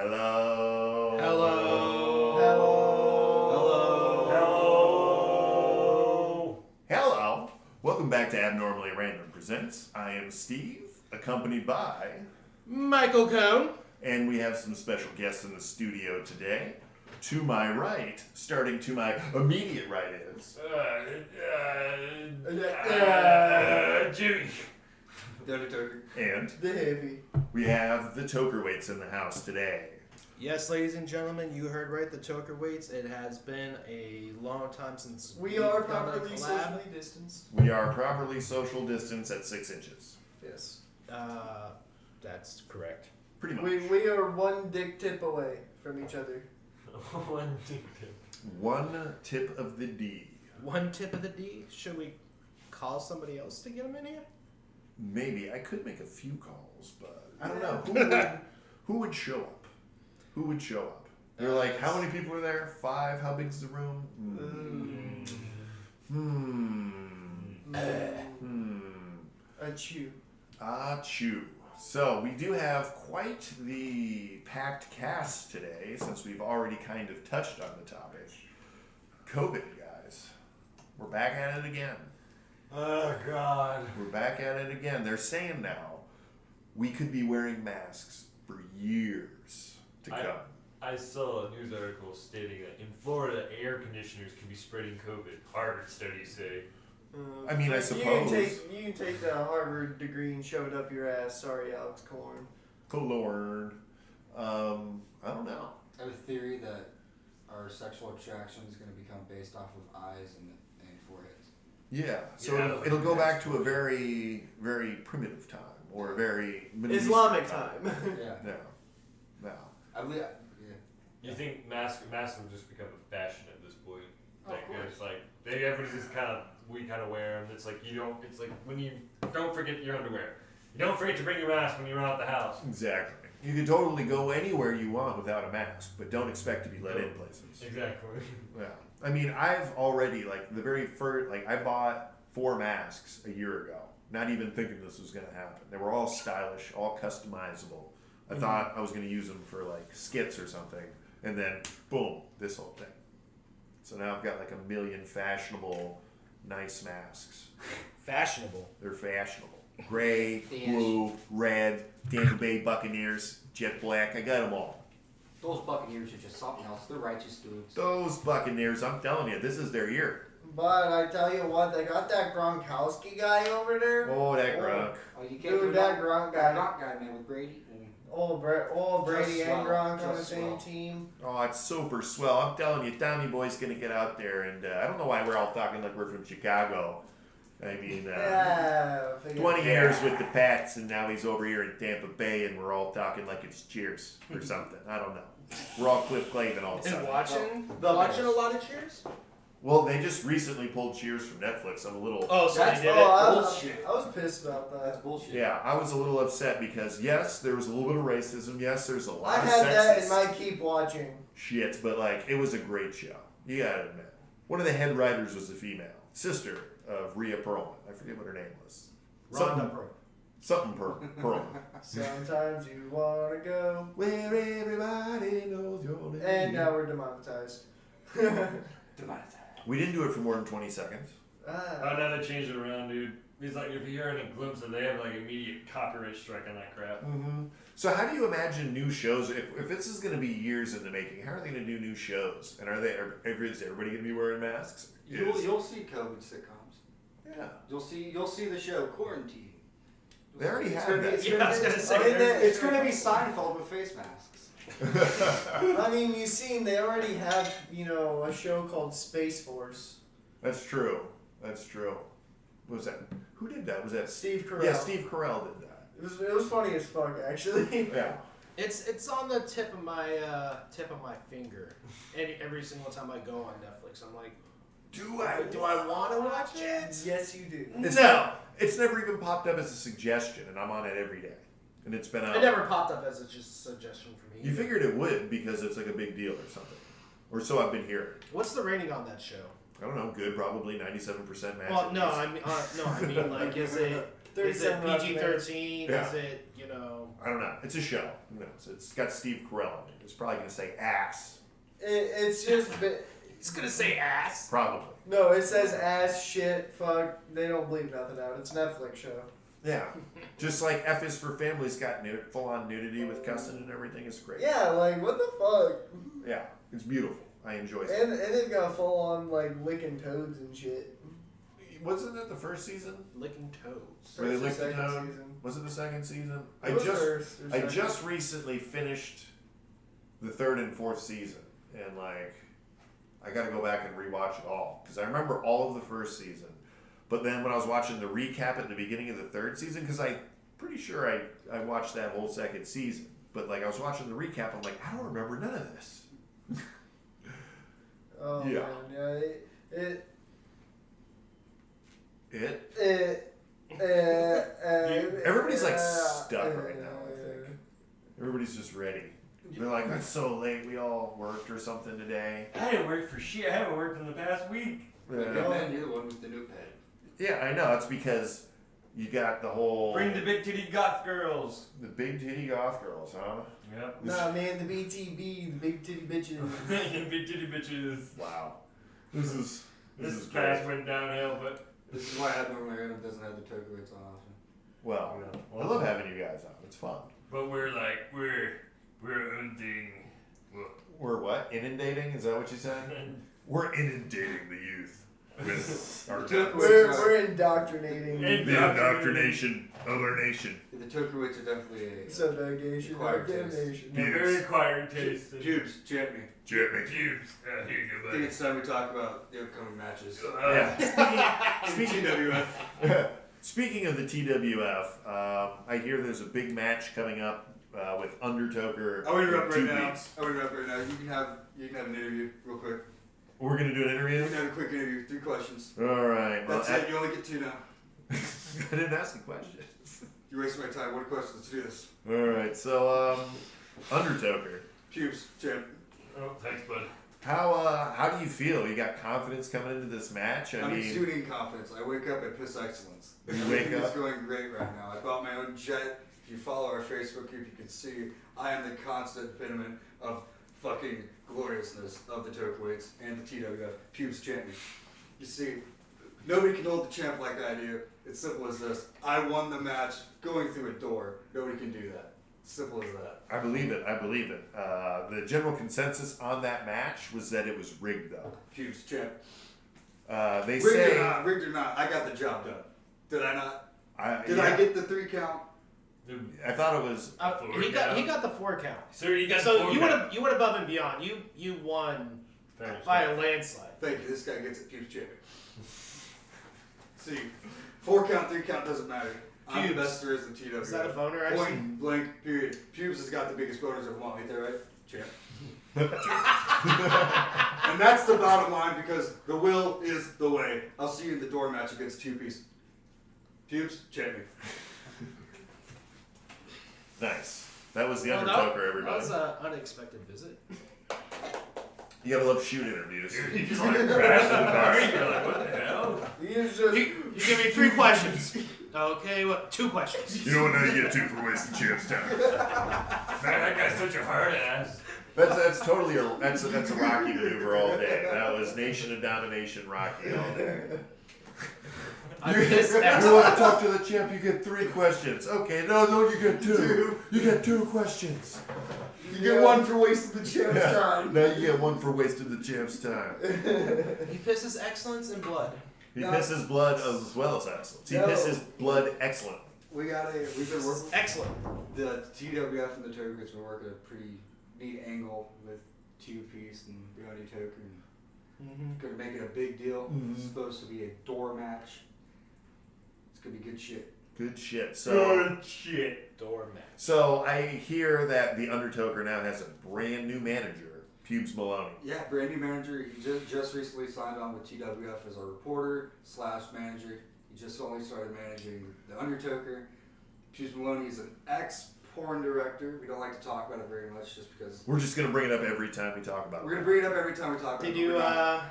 Hello. Hello. Hello. Hello. Hello. Welcome back to Abnormally Random Presents. I am Steve, accompanied by Michael Cohn. and we have some special guests in the studio today. To my right, starting to my immediate right is Jimmy. and The heavy. we have the Toker Weights in the house today. Yes, ladies and gentlemen, you heard right. The Toker Weights. It has been a long time since We we've are done a properly collab. socially distanced. We are properly social distance at 6 inches. Yes. That's correct. Pretty much. We are one dick tip away from each other. One dick tip. One tip of the D. One tip of the D. Should we call somebody else to get them in here? Maybe I could make a few calls, but I don't know who would show up. Who would show up? You're like, how many people are there? 5. How big's the room? Achoo. Achoo. So we do have quite the packed cast today, since we've already kind of touched on the topic. COVID, guys. We're back at it again. Oh, God. We're back at it again. They're saying now we could be wearing masks for years to come. I saw a news article stating that in Florida, air conditioners can be spreading COVID. Harvard studies say. I mean, I suppose. You can take the Harvard degree and shove it up your ass. Sorry, Alex Korn. Lord. I don't know. I have a theory that our sexual attraction is going to become based off of eyes and foreheads. Yeah, so Yeah. it'll go back to a very, very primitive time, or a very Islamic time. Yeah. No. I believe. Yeah. You think masks will just become a fashion at this point? Of Like course. it's like everybody's just we kind of wear them. It's like you don't. It's like when you don't forget your underwear. You don't forget to bring your mask when you're out the house. Exactly. You can totally go anywhere you want without a mask, but don't expect to be let in places. Exactly. Yeah. I mean, I've already, the very first, I bought 4 masks a year ago, not even thinking this was going to happen. They were all stylish, all customizable. I thought I was going to use them for, skits or something, and then, boom, this whole thing. So now I've got, 1 million fashionable, nice masks. Fashionable. They're fashionable. Gray, blue, red, Tampa Bay Buccaneers, jet black. I got them all. Those Buccaneers are just something else. They're righteous dudes. Those Buccaneers, I'm telling you, this is their year. But I tell you what, they got that Gronkowski guy over there. Oh, that Gronk. Oh, you can't Dude, do that Gronk guy. That Gronk guy, man, with Brady. Old Brady Just and swell. Gronk on the Just same swell. team. Oh, it's super swell. I'm telling you, Tommy Boy's going to get out there, and I don't know why we're all talking like we're from Chicago. I mean, Yeah. 20 years with the Pats, and now he's over here in Tampa Bay, and we're all talking like it's Cheers or something. I don't know. We're all Cliff Clavin all of a And sudden. watching a lot of Cheers. Well, they just recently pulled Cheers from Netflix. I'm a little... Oh, so That's they did bullshit. I was pissed about That's that. bullshit. Yeah, I was a little upset because, yes, there was a little bit of racism. Yes, there's a lot I of had that in sexist my keep watching. shit, but, it was a great show. You gotta admit. One of the head writers was a female. Sister of Rhea Perlman. I forget what her name was. Rhonda Pearl. Something Perlman. Sometimes you wanna go. Where everybody knows your name. And now we're demonetized. Demonetized. We didn't do it for more than 20 seconds. Oh, now they changed it around, dude. It's like if you're hearing a glimpse of, they have immediate copyright strike on that crap. Mm-hmm. So how do you imagine new shows? If this is going to be years in the making, how are they going to do new shows? And is everybody going to be wearing masks? You'll see COVID sitcoms. Yeah. You'll see the show Quarantine. They already have gonna be- that. It's Yeah, I was gonna say, it's going to be Seinfeld with face masks. I mean, you've seen they already have, a show called Space Force. That's true. That's true. What was that? Who did that? Was that Steve Carell. Yeah, Steve Carell did that. It was funny as fuck, actually. Yeah. It's on the tip of my finger. And every single time I go on Netflix, I'm like, Do I want to watch it? Yes, you do. It's never even popped up as a suggestion, and I'm on it every day. And it's been out. It never popped up as a just suggestion for me. You figured it would because it's a big deal or something. Or so I've been hearing. What's the rating on that show? I don't know, good, probably 97% match. Well, no, I mean, is it Is it 37 Rotten PG-13? Yeah. Is it, you know? I don't know. It's a show. Who knows? It's got Steve Carell in it. It's probably going to say ass. It's just. He's gonna say ass. Probably. No, it says ass, shit, fuck. They don't bleep nothing out. It's a Netflix show. Yeah. Just like F is for Family's got full-on nudity with cussing and everything. It's great. Yeah, like, what the fuck? Yeah. It's beautiful. I enjoy it. And they've got full on, like, licking toads and shit. Wasn't it the first season? Licking toads. Where they First or licked the second toad? season. Was it the second season? It was first or I second. just recently finished the third and fourth season, and like I got to go back and rewatch it all because I remember all of the first season, but then when I was watching the recap at the beginning of the third season, because I'm pretty sure I watched that whole second season, but like I was watching the recap, I'm like I don't remember none of this. Oh, Yeah. man. Yeah, Everybody's like stuck right now. I think everybody's just ready. They're like, it's so late. We all worked or something today. I didn't work for shit. I haven't worked in the past week. Good man, you're the one with the new pad. Yeah, I know. It's because you got the whole Bring the big titty goth girls. the big titty goth girls, huh? Yep. Nah, man, the BTB, the big titty bitches. Big titty bitches. Wow. This is This great. past went downhill, but This is why Abnormal Random doesn't have the Toker Weights on often. Well, Yeah. I love having you guys on. It's fun. but we're hunting. We're what? Inundating? Is that what you said? We're inundating the youth with our We're indoctrinating. the indoctrination of our nation. The Toker Weights are definitely a Subjugation, Acquired taste. damnation. They're very acquired taste. pubes, champ me. Jeremy. Pubes. Here you go, I think it's time we talk about the upcoming matches. Yeah. In TWF. Speaking of the TWF, I hear there's a big match coming up with Undertoker. I'll interrupt right in 2 now. weeks. I'll interrupt right now. You can have an interview real quick. We're gonna do an You interview. can have a quick interview. 3 questions. All right. Well, That's it. You only get 2 now. I didn't ask a question. You're wasting my time. What questions? Let's do this. All right. So, Undertoker. Pubes, champ. Oh, thanks, bud. How do you feel? You got confidence coming into this match? I I'm mean, exuding confidence. I wake up at piss excellence. You wake Everything's up? going great right now. I bought my own jet. If you follow our Facebook group, you can see I am the constant epitome of fucking gloriousness of the Toker Weights and the TWF. Pubes champion. You see, nobody can hold the champ like I do. It's simple as this. I won the match going through a door. Nobody can do that. Simple as that. I believe it. The general consensus on that match was that it was rigged, though. Pubes champ. They Rigged say. or not, I got the job done. Did I not? I Get the 3 count? I thought it was. He got the 4 count. Sir, you got So four you count. went above and beyond. You won Thanks, by man. a landslide. Thank you. This guy gets it. Pubes champion. See, 4 count, 3 count doesn't matter. I'm the Pubes. best there is in TWF. Is that a boner? Actually? Point blank. Period. Pubes has got the biggest boners of them all. Ain't that right, champ? And that's the bottom line because the will is the way. I'll see you in the door match against 2-piece. Pubes, champion. Nice. That was the Well, Undertoker, that everybody. was an unexpected visit. You gotta love shoot interviews. You just like crashed in the car. You're like, what the hell? He's just. You give me 3 questions. Okay, what? 2 questions. You know what? Now you get 2 for wasting champs time. Man, that guy's such a hard ass. That's totally that's a Rocky maneuver all day. That was Nation of Domination Rocky all day. I'm pissed You at- want to talk to the champ? You get 3 questions. Okay, no, you get 2. You get 2 questions. You get 1 for wasting the champ's time. Now you get 1 for wasting the champ's time. He pisses excellence and blood. He No. pisses blood as well as excellence. He No. pisses blood excellent. We've been working. Excellent. The TWF and the Toker Weights been working a pretty neat angle with 2-piece and Brownie Toker. And gonna make it a big deal. It's supposed to be a door match. It's gonna be good shit. Good shit. Good shit. Doormat. So I hear that the Undertoker now has a brand new manager, Pubes Maloney. Yeah, brand new manager. He just recently signed on with TWF as our reporter/manager. He just only started managing the Undertoker. Pubes Maloney is an ex-porn director. We don't like to talk about it very much just because We're just gonna bring it up every time we talk about we're it. gonna bring it up every time we talk about Did it. you We're not-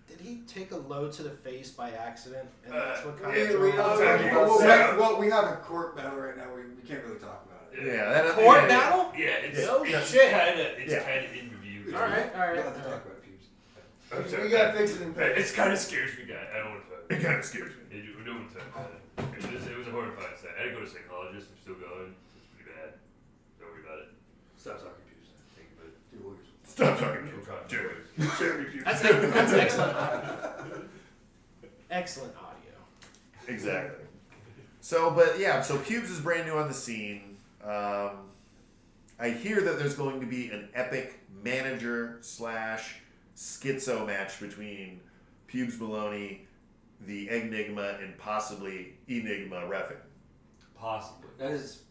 Did he take a load to the face by accident? And that's what kind We of don't drove him talk to- about well, we have a court battle right now. We can't really talk about it. Yeah, Court battle? Yeah, it's No it's shit. kind of in review. All right, all We right. don't have to talk about it, Pubes. I'm sorry. We gotta fix it in post. It's kind of scares me, guy. I don't want to talk. It kind of scares me. We don't want to talk about it. It was a horrifying sight. I had to go to a psychologist. I'm still going. It's pretty bad. Don't worry about it. Stop talking, Pubes. Think about it. Do lawyers. Stop talking. I'm trying. Jeremy Pugh. That's excellent audio. Excellent audio. Exactly. So, but yeah, so Pubes is brand new on the scene. I hear that there's going to be an epic manager / schizo match between Pubes Maloney, the Enigma, and possibly Enigma reffing. Possibly. That is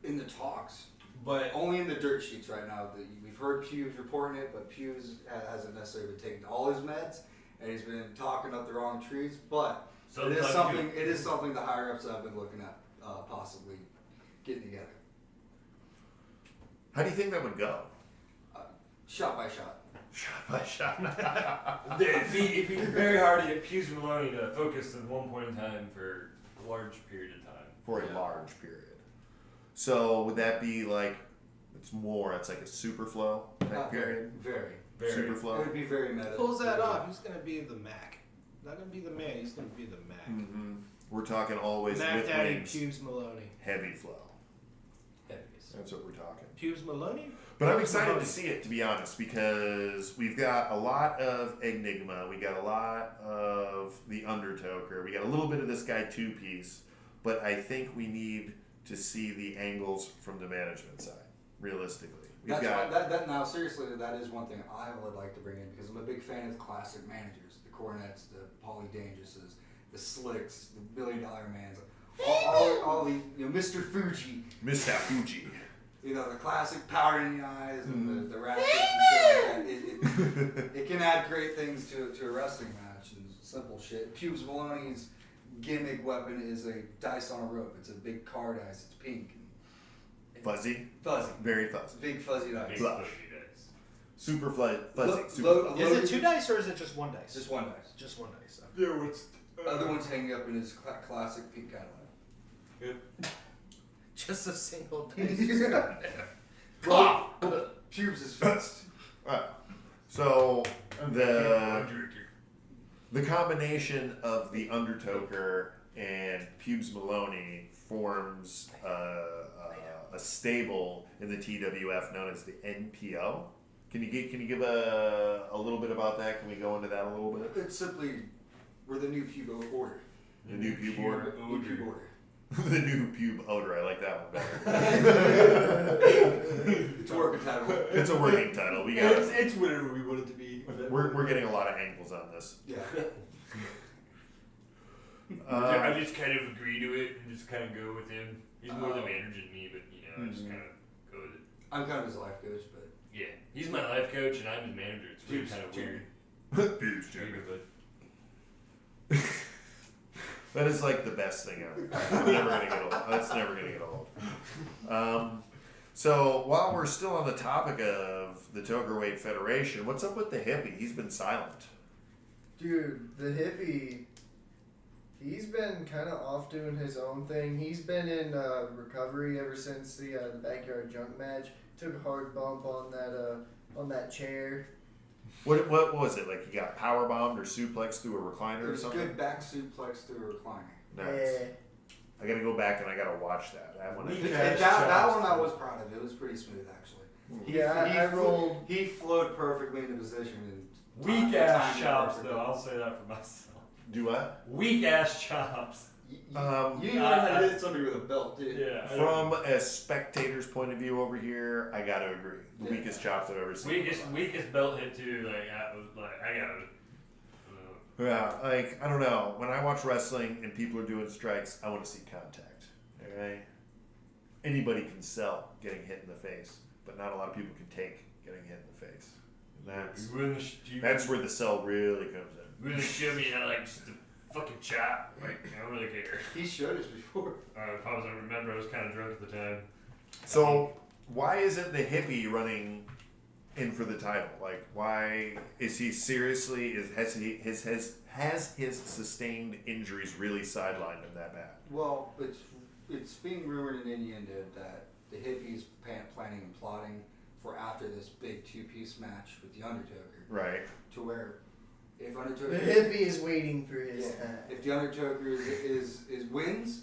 in the talks. But Only in the dirt sheets right now. We've heard Pubes reporting it, but Pubes hasn't necessarily been taking all his meds, and he's been talking up the wrong trees. But it is something. It is something the higher ups have been looking at, possibly getting together, How do you think that would go? shot by shot. Shot by shot. it'd be very hard to get Pughes Maloney to focus at one point in time for a large period of time. For a large period. So would that be like, it's like a super flow type period? Very. Super It flow? would be very meta. Pulls that off. He's gonna be the Mac. Not gonna be the man. He's gonna be the Mac. Mm-hmm. We're talking always Mac with Daddy wings, Pubes Maloney. heavy flow. Enemies. That's what we're talking. Pubes Maloney? But I'm Pubes excited Maloney. to see it, to be honest, because we've got a lot of Enigma, we got a lot of the Undertoker, we got a little bit of this guy two-piece, but I think we need to see the angles from the management side, realistically. We've got That now seriously, that is one thing I would like to bring in because I'm a big fan of classic managers, the Cornets, the Paulie Dangerouses, the Slicks, the $1 Million Mans, all the Mr. Fuji, Mr. Fuji. the classic powder in the eyes and the rackets and shit like that. It can add great things to a wrestling match and simple shit. Pubes Maloney's gimmick weapon is a dice on a rope. It's a big car dice. It's pink. Fuzzy, Fuzzy. very fuzzy. Big fuzzy dice. Big Flush. fuzzy dice. Super fuzzy. Lo- Super lo- fuzzy. Is it 2 dice or is it just 1 dice? Just one dice. Just 1 dice. Yeah, what's Other one's hanging up in his classic pink Cadillac. Just a single dice. Well, Pubes is fist. Right. So the combination of the Undertoker and Pubes Maloney forms a stable in the TWF known as the NPO. Can you give a little bit about that? Can we go into that a little bit? It's simply, we're the new pube order. The new pube order. New pube order. The new pube odor. I like that one better. It's a working title. It's a working title. We got. it's whatever we want it to be. We're getting a lot of angles on this. Yeah. I just kind of agree to it and just kind of go with him. He's more the manager than me, but I just kind of go with it. I'm kind of his life coach, but Yeah, he's my life coach and I'm his manager. It's really kind of weird. Pubes, Jimmy. Weird, That is like the best thing ever. That's never gonna get old. That's never gonna get old. So while we're still on the topic of the Toker Weight Federation, what's up with the hippie? He's been silent. Dude, the hippie, he's been kind of off doing his own thing. He's been in recovery ever since the backyard junk match. Took a hard bump on that chair. What was it? Like he got power bombed or suplexed through a recliner it or was a something? good back suplex through a recliner. Nice. I gotta go back and I gotta watch that. That one. That one I was proud of. It was pretty smooth actually. I rolled. He flowed perfectly into position. And Weak ass timing chops, perfectly. though. I'll say that for myself. Do what? Weak ass chops. You Um, didn't learn how to hit somebody with a belt, did you? Yeah. From a spectator's point of view over here, I gotta agree. The weakest chops I've ever seen. Weakest belt hit too. I got it. Yeah, like I don't know. When I watch wrestling and people are doing strikes, I want to see contact. Okay. Anybody can sell getting hit in the face, but not a lot of people can take getting hit in the face. And that's where the sell really comes in. Really show me how just a fucking chop. I don't really care. He showed us before. Probably don't remember. I was kind of drunk at the time. So why isn't the hippie running in for the title? Like, why is he seriously? Has his sustained injuries really sidelined him that bad? Well, it's being rumored in Indiana that the Hippies planning and plotting for after this big two-piece match with the Undertaker. Right. To where if The Undertaker hippie is waiting for his time. if the Undertaker is wins,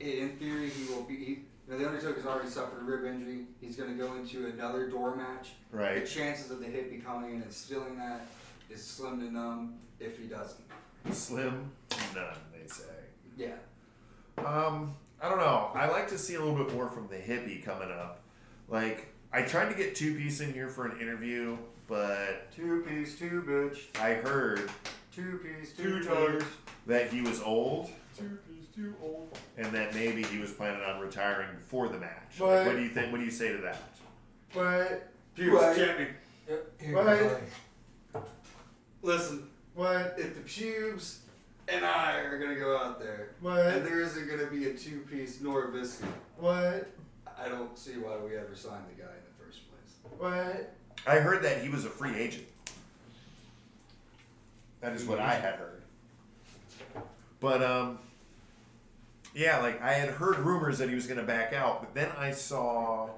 in theory he will be. The Undertaker's already suffered a rib injury. He's going to go into another door match. Right. The chances of the Hippie coming in and stealing that is slim to none if he doesn't. Slim, none, they say. Yeah. I don't know. I like to see a little bit more from the Hippie coming up. Like, I tried to get Two Piece in here for an interview, but Two-piece, two bitch. I heard Two-piece, Two two times. bitch. that he was old He's too old. and that maybe he was planning on retiring before the match. But- Like, what do you think? What do you say to that? What? Pubes, What? champion. What? Listen, What? if the Pubes and I are going to go out there and What? there isn't going to be a two-piece nor a biscuit, What? I don't see why we ever signed the guy in the first place. What? I heard that he was a free agent. That is what I had heard. But yeah, like I had heard rumors that he was going to back out, but then I saw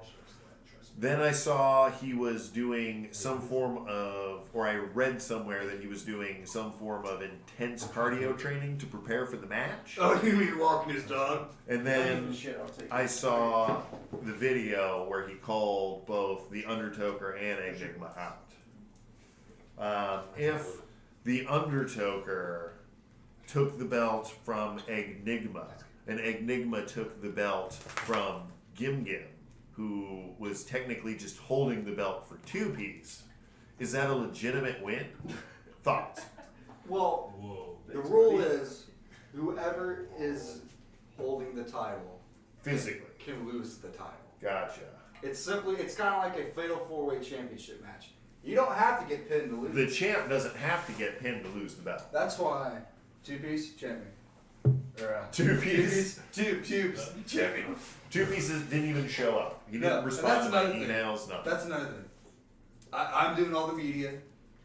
he was doing some form of, or I read somewhere that he was doing some form of intense cardio training to prepare for the match. Oh, you mean walking his dog? And then Shit, I'll take I it. saw the video where he called both the Undertaker and Enigma out. If the Undertaker took the belt from Enigma, and Enigma took the belt from Gim Gim, who was technically just holding the belt for Two Piece, is that a legitimate win? Thoughts? Well, Whoa. the rule is whoever is holding the title Physically. can lose the title. Gotcha. It's kind of like a fatal four-way championship match. You don't have to get pinned to lose. The champ doesn't have to get pinned to lose the belt. That's why two-piece champion. Or, Two Piece. Two pubes champion. Two Pieces didn't even show up. He No, didn't and respond that's to my another thing. emails, nothing. That's another thing. I'm doing all the media.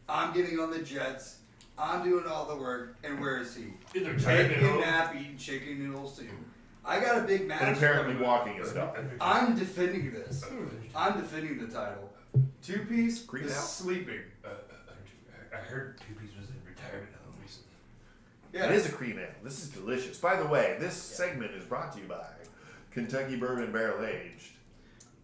I'm getting on the jets. I'm doing all the work. And where is he? In their Taking a time, nap, eating chicken noodles too. I got a big match. And apparently coming. walking his dog. I'm defending this. I'm defending the title. Two-piece Creep is out. sleeping. I heard Two Piece was in retirement recently. Yeah. It is a cream ale. This is delicious. By the way, this segment is brought to you by Kentucky Bourbon Barrel Aged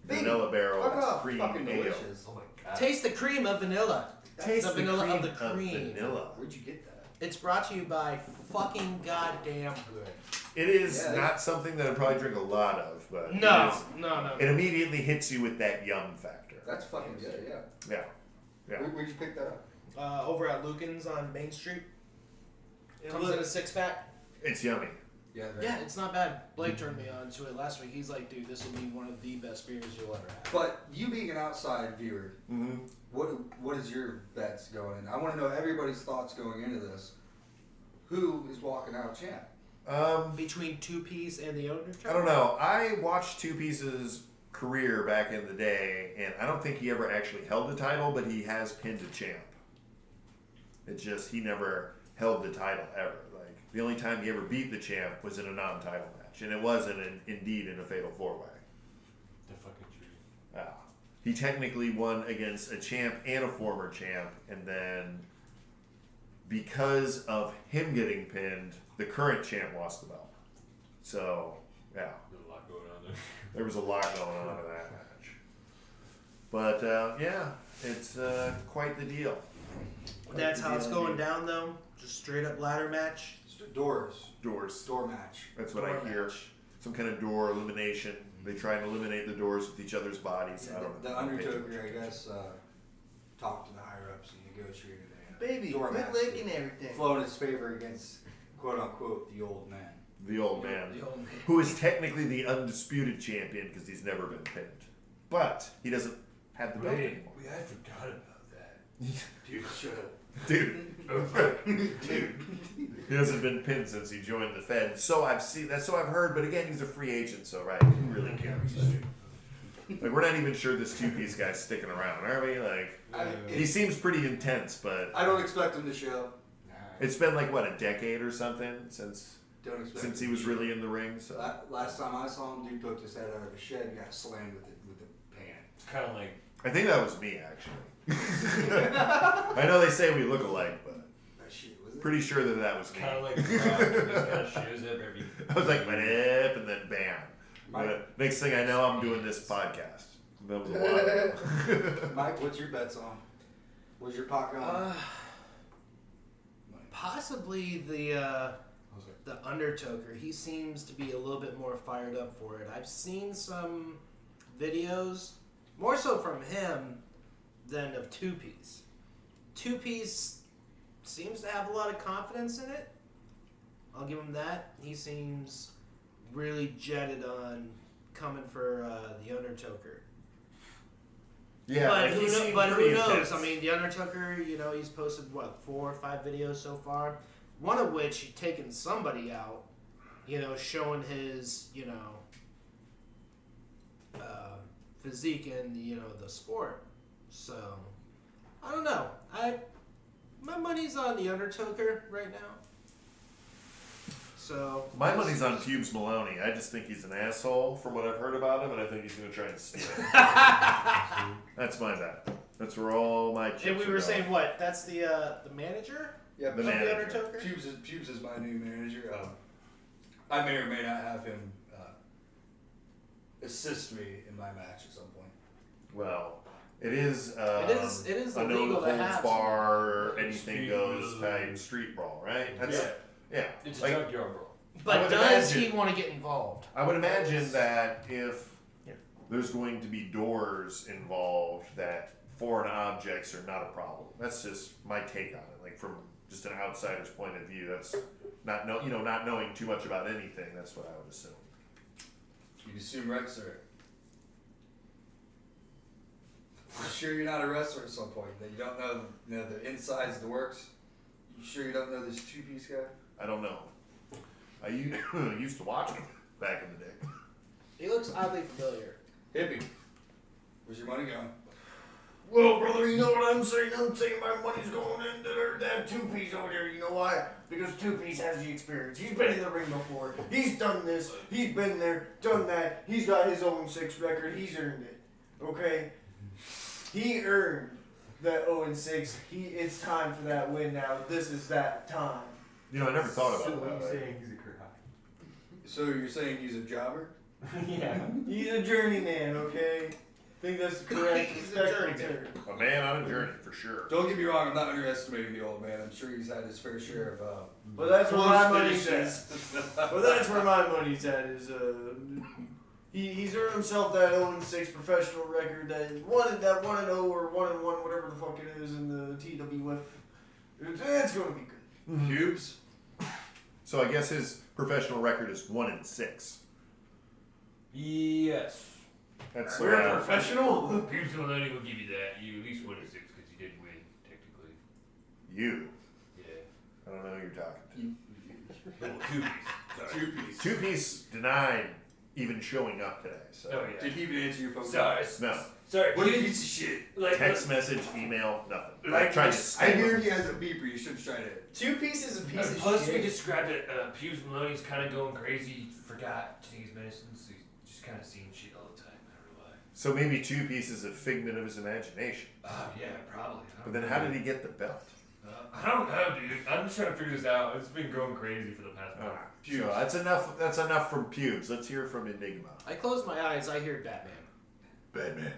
Baby, Vanilla Barrel Talk about Cream fucking Ale. delicious. Oh my god. Taste the cream of vanilla. Taste the vanilla of the cream. vanilla. Where'd you get that? It's brought to you by fucking goddamn good. It is Yeah, not something that I probably drink a lot of, but No, it, is, no. it immediately hits you with that yum factor. That's fucking good, yeah. Yeah. Yeah. Where'd you pick that up? Over at Lucan's on Main Street. It Comes look- in a 6-pack. It's yummy. Yeah, Yeah, it's not bad. Blake turned me on to it last week. He's like, dude, this will be one of the best beers you'll ever have. But you being an outside viewer, Mm-hmm. what is your bets going in? I want to know everybody's thoughts going into this. Who is walking out champ? Between Two Piece and the Undertaker? I don't know. I watched Two Pieces' career back in the day, and I don't think he ever actually held the title, but he has pinned a champ. It's just he never held the title ever. Like the only time he ever beat the champ was in a non-title match, and it was indeed in a fatal four-way. The fucking tree. He technically won against a champ and a former champ, and then because of him getting pinned, the current champ lost the belt. So, yeah, There's a lot going on there. there was a lot going on in that match. But, yeah, it's quite the deal. That's how it's going down, though. Just straight up ladder match. Doors. Doors. Door match. That's what Door I hear. match. Some kind of door elimination. They try and eliminate the doors with each other's bodies. I don't know. The Undertaker, I guess, talked to the higher ups and negotiated a Baby, door quit match. licking everything. Flow in his favor against quote unquote the old man. The old man. The old man. Who is technically the undisputed champion because he's never been pinned. But he doesn't have the belt anymore. I forgot about that. Dude, shut up. Dude, Oh, fuck. Dude. he hasn't been pinned since he joined the Fed. So I've seen, that's so I've heard, but again, he's a free agent, so right, who really cares? Like, we're not even sure this two-piece guy's sticking around, are we? Like, he seems pretty intense, but I don't expect him to show. it's been like, what, a decade or something since he was really in the ring, so. Last time I saw him, dude poked his head out of a shed and got slammed with a pan. It's kind of like I think that was me, actually. I know they say we look alike, but That shit, was it? pretty sure that was me. kind of like just kind of shows up every. I was like, "What up?" and then bam. Mike, But next thing I know, I'm doing this podcast. That was a while ago. Mike, what's your bets on? Where's your pot going? Possibly the Undertoker. He seems to be a little bit more fired up for it. I've seen some videos, more so from him than of Two-Piece. Two-Piece seems to have a lot of confidence in it. I'll give him that. He seems really jetted on coming for the Undertoker. Yeah, but like, who, he seemed but who pretty knows? intense. I mean, the Undertoker, you know, he's posted, what, 4 or 5 videos so far? One of which he's taken somebody out, you know, showing his, you know, physique in, you know, the sport. So, I don't know. My money's on the Undertoker right now. So My money's on Pubes Maloney. I just think he's an asshole from what I've heard about him, and I think he's going to try and steal it. That's my bet. That's where all my chips And we are were going. saying what? That's the manager Yeah, The of manager. the Undertoker? Pubes is my new manager. I may or may not have him assist me in my match at some point. Well, it is It is a no illegal to holds have bar, anything Street goes brawl. type street brawl, right? That's, yeah. It's Like, a junkyard brawl. I But would does imagine- he want to get involved? I would imagine that if there's going to be doors involved, that foreign objects are not a problem. That's just my take on it. Like, from just an outsider's point of view, that's not knowing too much about anything. That's what I would assume. You'd assume Rex are. You sure you're not a wrestler at some point? That you don't know the insides, the works? You sure you don't know this two-piece guy? I don't know. I used to watch him back in the day. He looks oddly familiar. Hippie, where's your money going? Well, brother, you know what I'm saying? I'm saying my money's going into that two-piece over there. You know why? Because two-piece has the experience. He's been in the ring before. He's done this. He's been there, done that. He's got his own 6 record. He's earned it. Okay? He earned that 0-6. It's time for that win now. This is that time. You know, I never thought So about what are that. you Like, saying? He's a career high. So you're saying he's a jobber? Yeah. He's a journeyman, okay? I think that's the correct He's a respectful journeyman. term. a man on a journey for sure. Don't get me wrong, I'm not underestimating the old man. I'm sure he's had his fair share of But that's where my close money's at. finishes. Well, that's where my money's at. Is he's earned himself that 0-6 professional record, that 1-0 or 1-1, whatever the fuck it is in the TWF. It's gonna be good. Pubes? So I guess his professional record is 1-6. Yes. That's We're a professional. Pubes Maloney will give you that. You at least won a 6 because you did win, technically. you. Yeah. I don't know who you're talking Well, 2 piece. Two-piece. to. Two-piece denied even showing up today. So Oh yeah. Did he even answer your phone? Sorry. no Sorry. What a Pubes- piece of shit. Like, text message, email, nothing. Like, I tried to I spam hear him. he has a beeper. You should try it. Two-piece is a piece of plus, we shit. described it. Pubes Maloney's kind of going crazy. Forgot to take his medicines. So he's just kind of seeing shit all the time. I don't know why. So maybe Two-piece is a figment of his imagination. Yeah, probably. But then how did he get the belt? I don't know, dude. I'm just trying to figure this out. It's been going crazy for the past month. So that's enough. That's enough from Pubes. Let's hear from Enigma. I close my eyes, I hear Batman. Batman.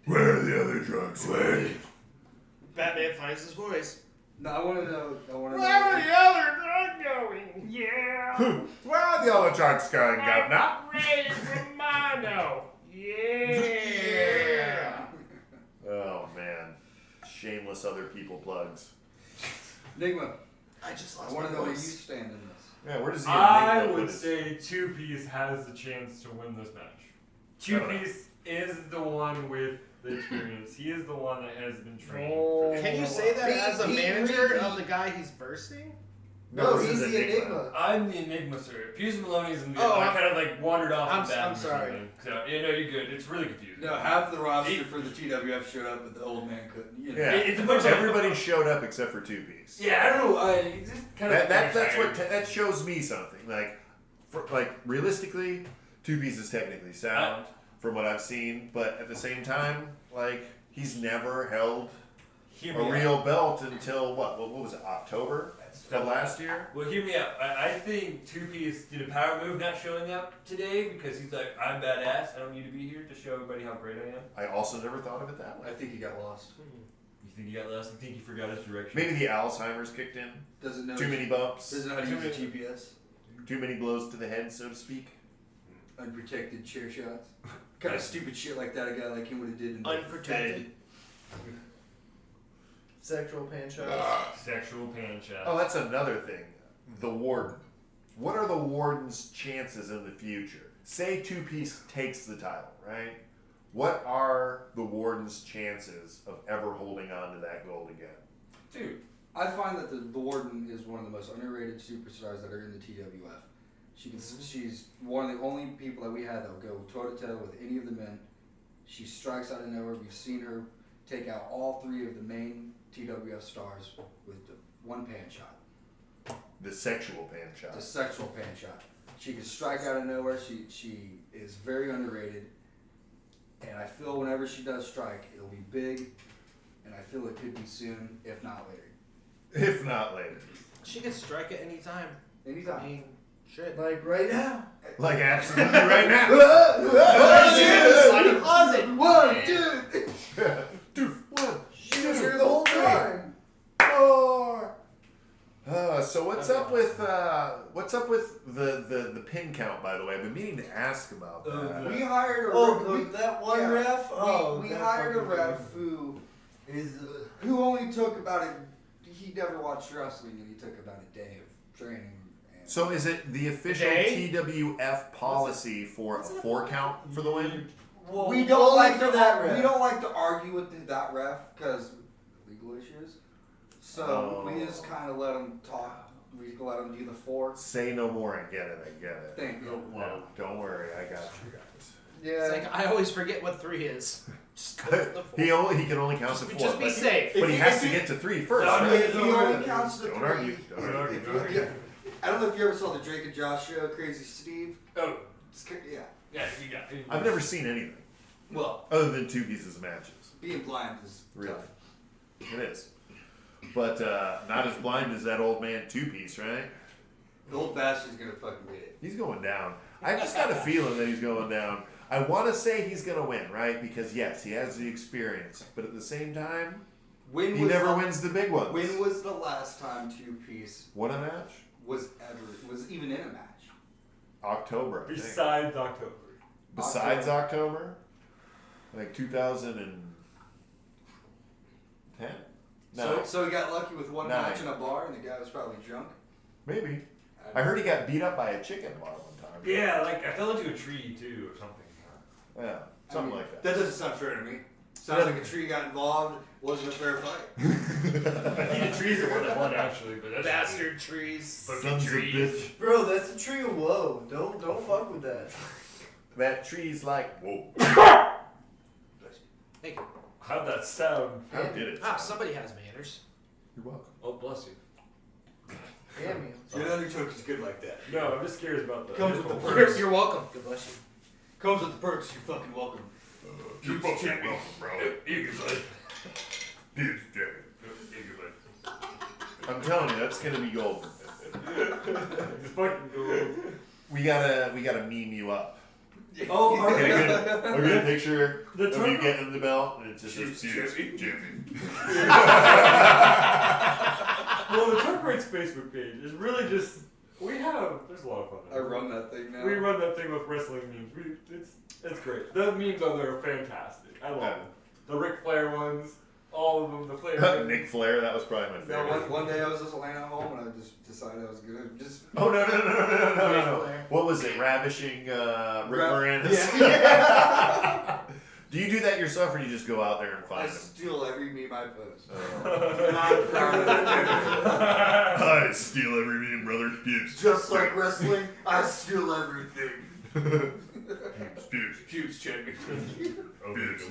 Where are the other drugs? Where? Batman finds his voice. No, I want to know. Where are the other drug going? Yeah. Where are the other drugs going, Governor? Ray Romano. Yeah. Oh man, shameless other people plugs. Enigma, I just I lost want my to know where you voice. stand in this. Yeah, where does he? I Enigma would put his- say 2 piece has the chance to win this match. I 2 don't know. piece is the one with the experience. He is the one that has been trained. Oh. for Can you this. say that He- as a he manager really- of the guy he's versing? No, this he's is the Enigma. I'm the Enigma, sir. Piers Maloney's in the. Oh, I kind of like wandered off. I'm the bathroom I'm sorry. or something. So yeah, no, you're good. It's really confusing. No, half the roster for the TWF showed up, but the old man couldn't. You know. Yeah, It's a bunch of- everybody showed up except for Two Piece. Yeah, I don't know. It's just kind of. That's what that shows me something. Like realistically, Two Piece is technically sound from what I've seen, but at the same time, like he's never held Hear a me out. real belt until what was it, October of last year? Well, hear me out. I think Two Piece did a power move not showing up today because he's like, I'm badass. I don't need to be here to show everybody how great I am. I also never thought of it that way. I think he got lost. You think he got lost? You think he forgot his direction? Maybe the Alzheimer's kicked in. Doesn't know. Too many bumps. Doesn't know how to use a GPS. Too many blows to the head, so to speak. Unprotected chair shots. Kind of stupid shit like that a guy like him would have did in the Unprotected. Sexual pan shots. Sexual pan shot. Oh, that's another thing. The Warden. What are the Warden's chances in the future? Say Two Piece takes the title, right? What are the Warden's chances of ever holding on to that gold again? Dude, I find that the Warden is one of the most underrated superstars that are in the TWF. She's one of the only people that we had that will go toe to toe with any of the men. She strikes out of nowhere. We've seen her take out all three of the main TWF stars with the one pan shot. The sexual pan shot. The sexual pan shot. She can strike out of nowhere. She is very underrated. And I feel whenever she does strike, it'll be big. And I feel it could be soon, if not later. If not later. She can strike at any time. I Anytime. mean, shit. Like right now. Like absolutely right now. Slide in the closet. 1, 2, 2, 1. She was here the whole time. 4. So what's up with the pin count? By the way, I've been meaning to ask about that. We hired a Oh, that one yeah. ref? Oh, we that hired a fucking ref dude. who Is only took about he never watched wrestling and he took about a day of training. And So is it the official Day? TWF policy for a 4 count for the win? well, we don't only like for to that ref. we don't like to argue with that ref because legal issues. So we Oh. just kind of let him talk. We let him do the 4 Say no more. I get it. thing. No, don't worry. I got you guys. Yeah. It's like I always forget what 3 is. Just go for the 4. He can only count to 4. Just be but, safe. but he has If to you- get to 3 first. No, right? If he only counts to Don't 3. argue. Don't argue. If you- I don't know if you ever saw the Drake and Josh show, Crazy Steve. Oh, Yeah, yeah, you got it. I've never seen anything well, other than Two Pieces matches. being blind is Really, tough. it is. But not as blind as that old man Two Piece, right? The old bastard's gonna fucking get it. He's going down. I just got a feeling that he's going down. I want to say he's going to win, right? Because yes, he has the experience, but at the same time, When he was never the, wins the big ones. When was the last time Two Piece Won a match? was even in a match? October. I think. Besides October. Besides October, like 2010. No, So he got lucky with one 9. match in a bar, and the guy was probably drunk. maybe. I heard he got beat up by a chicken bar one time. Yeah, like I fell into a tree too or something. Yeah, something like that. That doesn't sound fair to me. Sounds like a tree got involved. Wasn't a fair fight. I think the trees are more than one actually, but that's Bastard trees. Fucking Sons of trees. bitch. Bro, that's a tree of woe. Don't fuck with that. That tree's like, whoa. Hey, How'd that sound? How did it? somebody has manners. You're welcome. Oh, bless you. Damn you. Your Undertoker's good like that. No, I'm just curious about the. Comes with the different- perks. You're welcome. God bless you. Comes with the perks. You're fucking welcome. You're fucking welcome, bro. I'm telling you, that's gonna be gold. It's fucking cool. We gotta meme you up. Oh, I'll get a picture The of you turbo- getting the belt, and it just says Jimmy. Jimmy. Well, the Toker Weights Facebook page is really just there's a lot of fun. I run that thing now. We run that thing with wrestling memes. It's great. The memes on there are fantastic. I love Yeah. them. The Ric Flair ones, all of them. The Flair. Nick Flair, that was probably my No, favorite. one day I was just laying at home and I just decided I was gonna just. Oh no. Flair. What was it? Ravishing Rick Moranis? Yeah. Do you do that yourself? yourself, or you just go out there and I find them? steal every meme I post. Oh. And I'm proud of that. I steal every meme, brother. Pubes. Just like wrestling, I steal everything. Pubes. Pubes champion. Oh, pubes.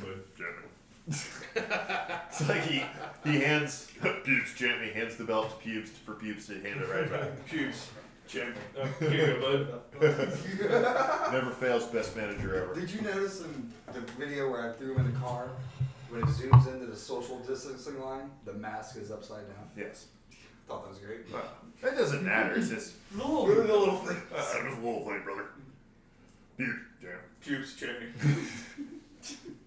It's like he hands Pubes champion. He hands the belt to Pubes for Pubes to hand it right back. Pubes champion. Here you go, bud. Never fails, best manager ever. Did you notice in the video where I threw him in the car, when it zooms into the social distancing line, the mask is upside down? Yes. Thought that was great. It doesn't matter. It's just The little thing. just a little thing, brother. Pubes. Damn. Pubes champion.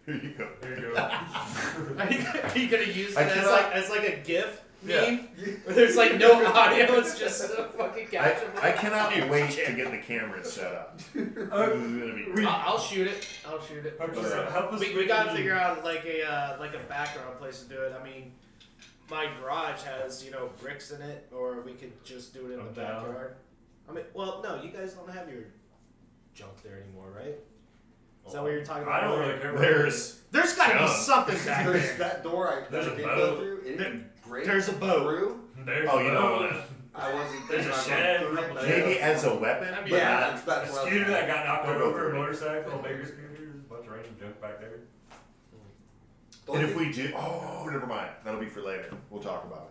Here you go. Here you go. Are you gonna use it I as cannot- like a GIF Yeah. meme? Where there's like no audio, it's just a fucking caption. I cannot wait to get the cameras set up. This is gonna be I'll shoot it. Help us We gotta figure out like a background place to do it. I mean, my garage has bricks in it, or we could just do it in the Down. backyard. I mean, well, no, you guys don't have your junk there anymore, right? Is that what you're talking about? I don't really care. There's gotta be Junk. something back There's there. that door I There's a did boat. go through. It didn't break There's a boat. through. There's Oh, you know no what? I wasn't There's a thinking shed, about couple it. maybe as a weapon, I mean, but Yeah, not. that's what I A was scooter that got knocked Don't go over, a through it. motorcycle, a bigger scooter, a bunch of random junk back there. Don't And if you- we do, oh, never mind. That'll be for later. We'll talk about it.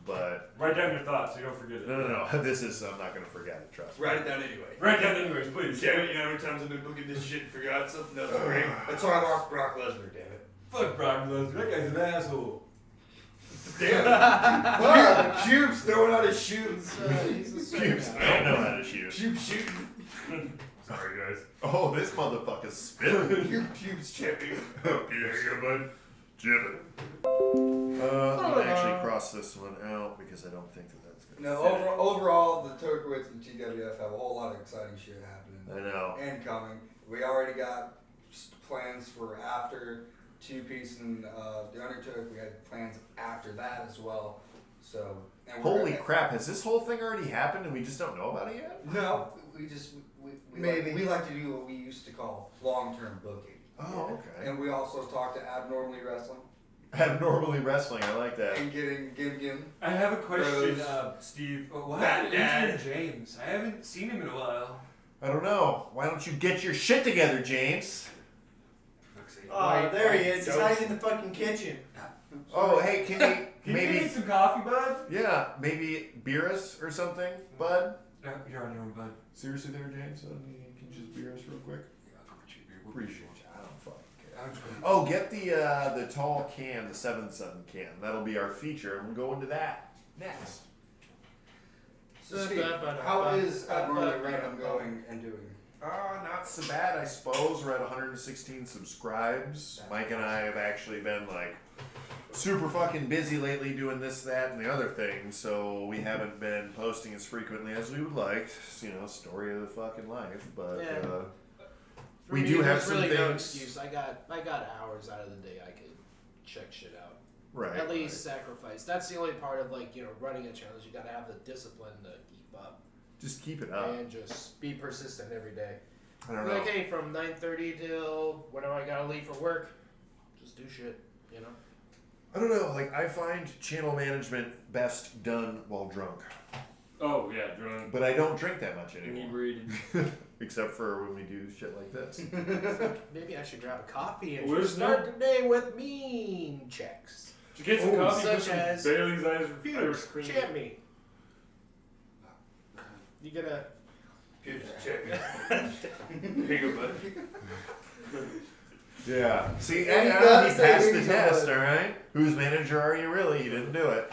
But Write down your thoughts so you don't forget it. no. This is I'm not gonna forget it. Trust me. Write it down anyway. Write down anyways, please. Damn it, you know how many times I've been booking this shit and forgot something? That's great. That's why I lost Brock Lesnar, damn it. Fuck Brock Lesnar. That guy's an asshole. Damn it. Fuck! Cubes throwing out his shoes. He's a Pubes. I don't know how to shoot. Cube shooting. Sorry, guys. Oh, this motherfucker's spitting. You're Cubes champion. Here you go, bud. Jib it. Let me actually cross this one out because I don't think that's good. No, overall, the Toker Weights and TWF have a whole lot of exciting shit happening. I know. And coming. We already got plans for after Two Piece and the Undertook. We had plans after that as well. So, and we're Holy gonna- crap! Has this whole thing already happened and we just don't know about it yet? No, we just Maybe. we like to do what we used to call long-term booking. Oh, okay. And we also talked to Abnormally Wrestling Abnormally wrestling. I like that. and getting Gim. I have a question, Rose. Steve. What Fat happened Dad. to James? I haven't seen him in a while. I don't know. Why don't you get your shit together, James? Oh, there he is. He's hiding in the fucking kitchen. Oh, hey, can you Can you maybe? get some coffee, bud? Yeah, maybe beer us or something, bud. No, you're on your own, bud. Seriously, there, James. Can you just beer us real quick? Appreciate you. I don't fucking care. I'm just gonna- Oh, get the tall can, the 7-7 can. That'll be our feature, and we'll go into that next. So Steve, how is Abnormally Random going and doing? Not so bad, I suppose. We're at 116 subscribes. Mike and I have actually been like super fucking busy lately doing this, that, and the other thing, so we haven't been posting as frequently as we would like. Story of the fucking life. But Yeah. For we me, do have there's some really no things. excuse. I got hours out of the day I could check shit out. Right. At least sacrifice. That's the only part of running a channel. Is you got to have the discipline to keep up Just keep it up. and just be persistent every day. I don't know. Like, hey, from 9:30 till whenever I gotta leave for work, just do shit. I don't know. Like, I find channel management best done while drunk. Oh, yeah, drunk. But I don't drink that much anymore. Inebriated. Except for when we do shit like this. Maybe I should grab a coffee and Where's just start the day with mean checks. Did you get some coffee? such Put some as Bailey's Irish Pubes, cream. champ me. You gonna? Pubes champion. Here you go, bud. Yeah. See, Yeah, you and gotta he say passed the he's test, a- alright? Whose manager are you really? You didn't do it.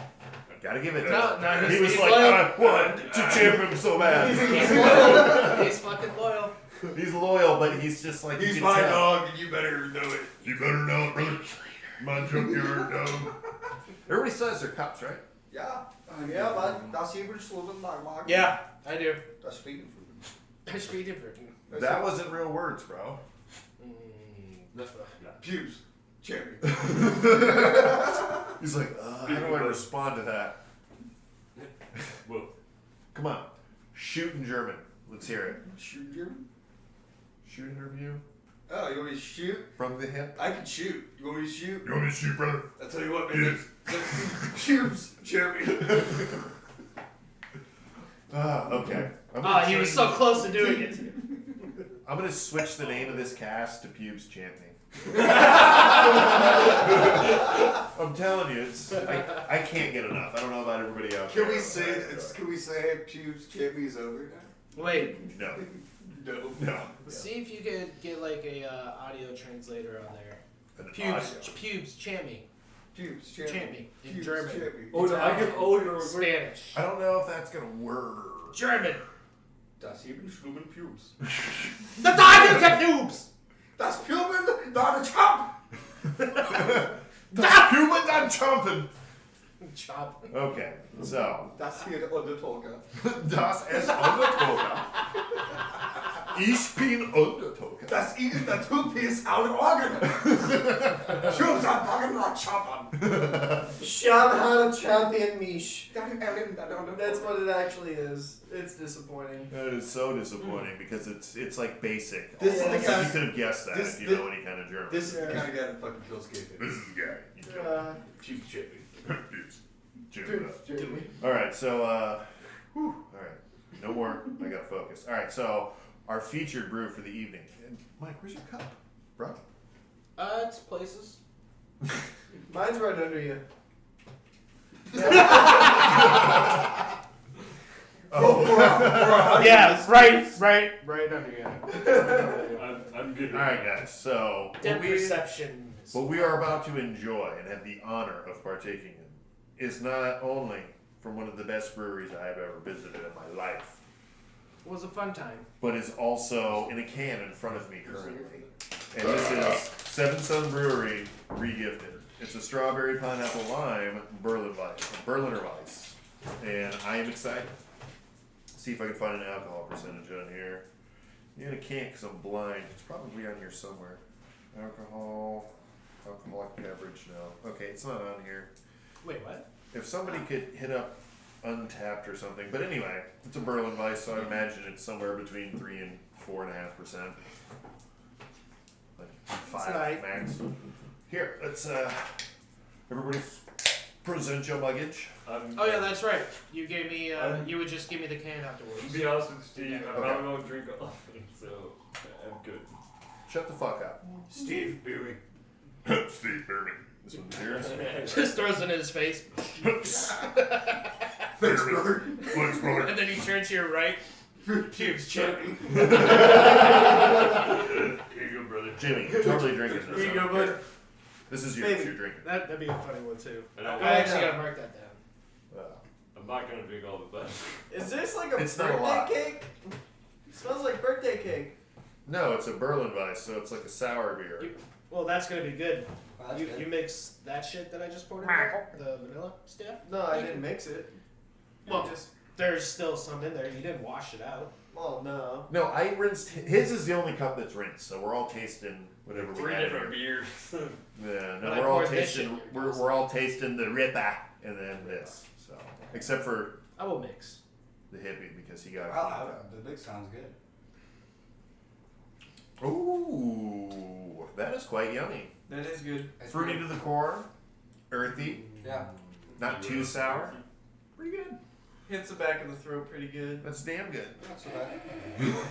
Gotta give it to No, him. no, He was he's like, loyal. I want to champ him so bad. He's loyal. He's fucking loyal. He's loyal, but he's just like, He's you my can tell. dog, and you better know it. You better know it, brother. My junkyard dog. Everybody still has their cups, right? Yeah. Ja, maar dat is hier weer sloten maken. Yeah, I do. That's speaking for I speak different. That wasn't real words, bro. Pubes champion. He's like, how do I respond to that? Whoa. Come on. Shoot in German. Let's hear it. Shoot Jim. Shoot interview. Oh, you want me to shoot? From the hip? I can shoot. You want me to shoot? You want me to shoot, brother? I'll tell you what, man. Pubes champion. Okay. He was so close to doing it. I'm gonna switch the name of this cast to Pubes Chant Me. I'm telling you, I can't get enough. I don't know about everybody else. Can we say pubes champions over now? Wait, No. No. see if you could get like a audio translator on there. An Pubes, chant me. Pubes Chant champion. me in Pubes German. champion. Oh no, I can. Oh no, Spanish. I don't know if that's gonna work. German. Das eben schlumen pubes. The Tigers have pubes! Das Puben, da the chop. Das Puben dann chomping. Chop. Okay, so Das hier Undertoker. das ist Undertoker. Ich bin Undertoker. Das Igel der Two-Piece out of organ. Pubes are bugging like chopping. Sean had a champion Mish. That's That's what it actually is. It's disappointing. That is so disappointing because it's like basic. This is the Almost. guy- You could have guessed that this- if you this- know any kind of German. This is the kind of guy that fucking kills kayfabe. This is the guy. You killed him. Pubes champion. Pubes. All right, so all right, no more. I gotta focus. All right, so our featured brew for the evening. And Mike, where's your cup, bro? It's places. Mine's right under you. Yeah, right under you. I'm good. All right, guys. So Depth perception. what we are about to enjoy and have the honor of partaking in is not only from one of the best breweries I have ever visited in my life, It was a fun time. but is also in a can in front of me currently. And this is Seven Sun Brewery Regifted. It's a strawberry pineapple lime Berliner Weiss. And I am excited. See if I can find an alcohol percentage on here. Yeah, I can't because I'm blind. It's probably on here somewhere. Alcoholic beverage, no. Okay, it's not on here. Wait, what? If somebody could hit up Untapped or something. But anyway, it's a Berlin Weiss, so I'd imagine it's somewhere between 3 and 4.5%. Like 5 right. max. Here, let's everybody present your luggage. Oh yeah, that's right. You gave me. You would just give me the can afterwards. To be honest with Steve, I Okay. probably won't drink all of it, so I'm good. Shut the fuck up. Steve Beery. Steve Berman. This one's yours. Just throws it in his face, Thanks, brother. Thanks, brother. and then he turns to your right. Pubes champion. Here you go, brother. Jimmy, you're totally drinking this. Here you I go, don't care. bud. This is yours. Baby. You're drinking. That'd be a funny one too. And I I'm actually gotta mark that down. not gonna drink all of it, but Is this like a It's not a lot. birthday cake? Smells like birthday cake. No, it's a Berlin Weiss, so it's like a sour beer. Well, that's gonna be good. That's You, good. you mix that shit that I just poured in there, the vanilla stuff. No, I didn't mix it. Well, there's still some in there. You didn't wash it out. Oh no. No, I rinsed. His is the only cup that's rinsed, so we're all tasting whatever we 3 have different here. beers. Yeah, But no, I we're all poured this tasting. shit in your glass. We're all tasting the Ripper and then this. So, except for I will mix. the hippie because he got. The big sounds good. Ooh, that is quite yummy. That is good. Fruity to the core, earthy, Yeah. not too sour. Pretty good. Hits the back of the throat pretty good. That's damn good. Not so bad.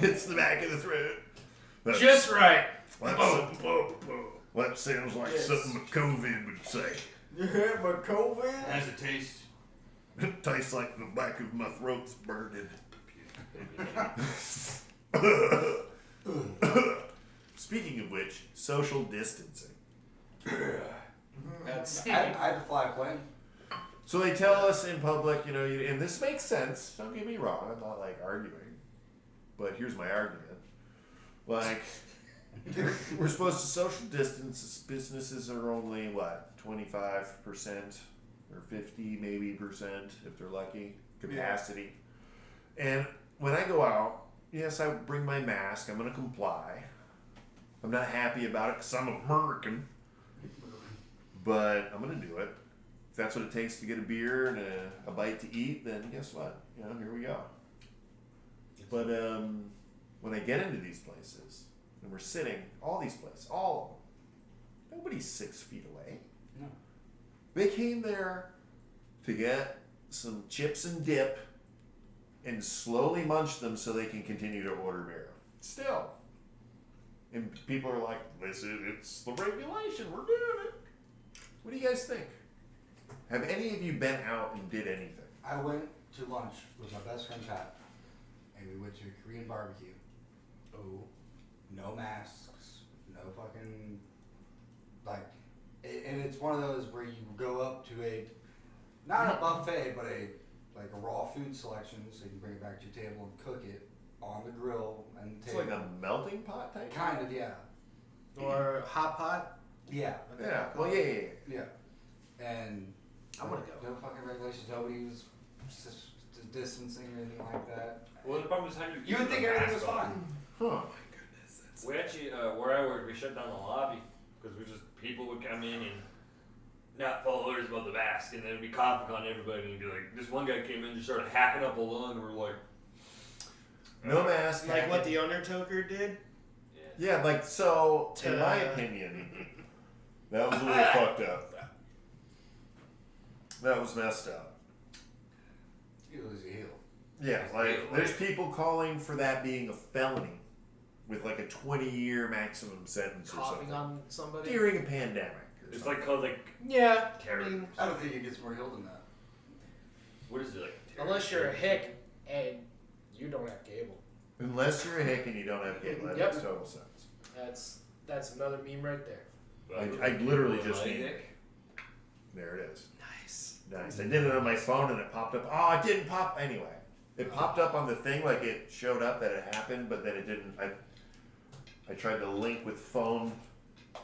It's the back of the throat. That's- Just right. that sounds like Yes. something McCovid would say. Yeah, but COVID. Has a taste. It tastes like the back of my throat's burning. Speaking of which, social distancing. That's I had to fly a plane. So they tell us in public, you know, and this makes sense. Don't get me wrong. I'm not like arguing, but here's my argument. Like, we're supposed to social distance. Businesses are only what 25% or 50 maybe percent if they're lucky capacity. And when I go out, yes, I bring my mask. I'm going to comply. I'm not happy about it because I'm American, but I'm going to do it. If that's what it takes to get a beer and a bite to eat, then guess what? You know, here we go. But when I get into these places, and we're sitting, all these places, all of them. Nobody's 6 feet away. No. They came there to get some chips and dip and slowly munch them so they can continue to order beer. Still. And people are like, it's the regulation, we're doing it. What do you guys think? Have any of you been out and did anything? I went to lunch with my best friend Pat, and we went to a Korean barbecue. Oh. No masks, no fucking, like, and it's one of those where you go up to not a buffet, but a raw food selection, so you can bring it back to your table and cook it on the grill and It's table. like a melting pot type? Kind of, yeah. Or hot pot. Yeah. Yeah, well, yeah. Yeah. And I want to go. no fucking regulations, nobody was distancing or anything like that. Well, the problem is how You would think everything was fine. Huh. We actually, where I worked, we shut down the lobby because people would come in and not follow orders about the mask, and then it'd be coughing on everybody, and be like, this one guy came in and just started hacking up a lung, and we're like, No mask. Like what the Undertoker did? Yeah, like, so, in my opinion, that was a little fucked up. That was messed up. You lose your heel. Yeah, like, there's people calling for that being a felony with like a 20-year maximum sentence or Coughing something. on somebody? During a pandemic. Or it's something. like called like Yeah. terrorism. I don't think it gets more heel than that. What is it like? Unless you're a hick and you don't have cable. Unless you're a hick and you don't have cable, that Yep. makes total sense. That's another meme right there. I literally just need need it. There it is. Nice. Nice. I did it on my phone and it popped up. Oh, it didn't pop. Anyway, it popped up on the thing like it showed up that it happened, but then it didn't. I tried to link with phone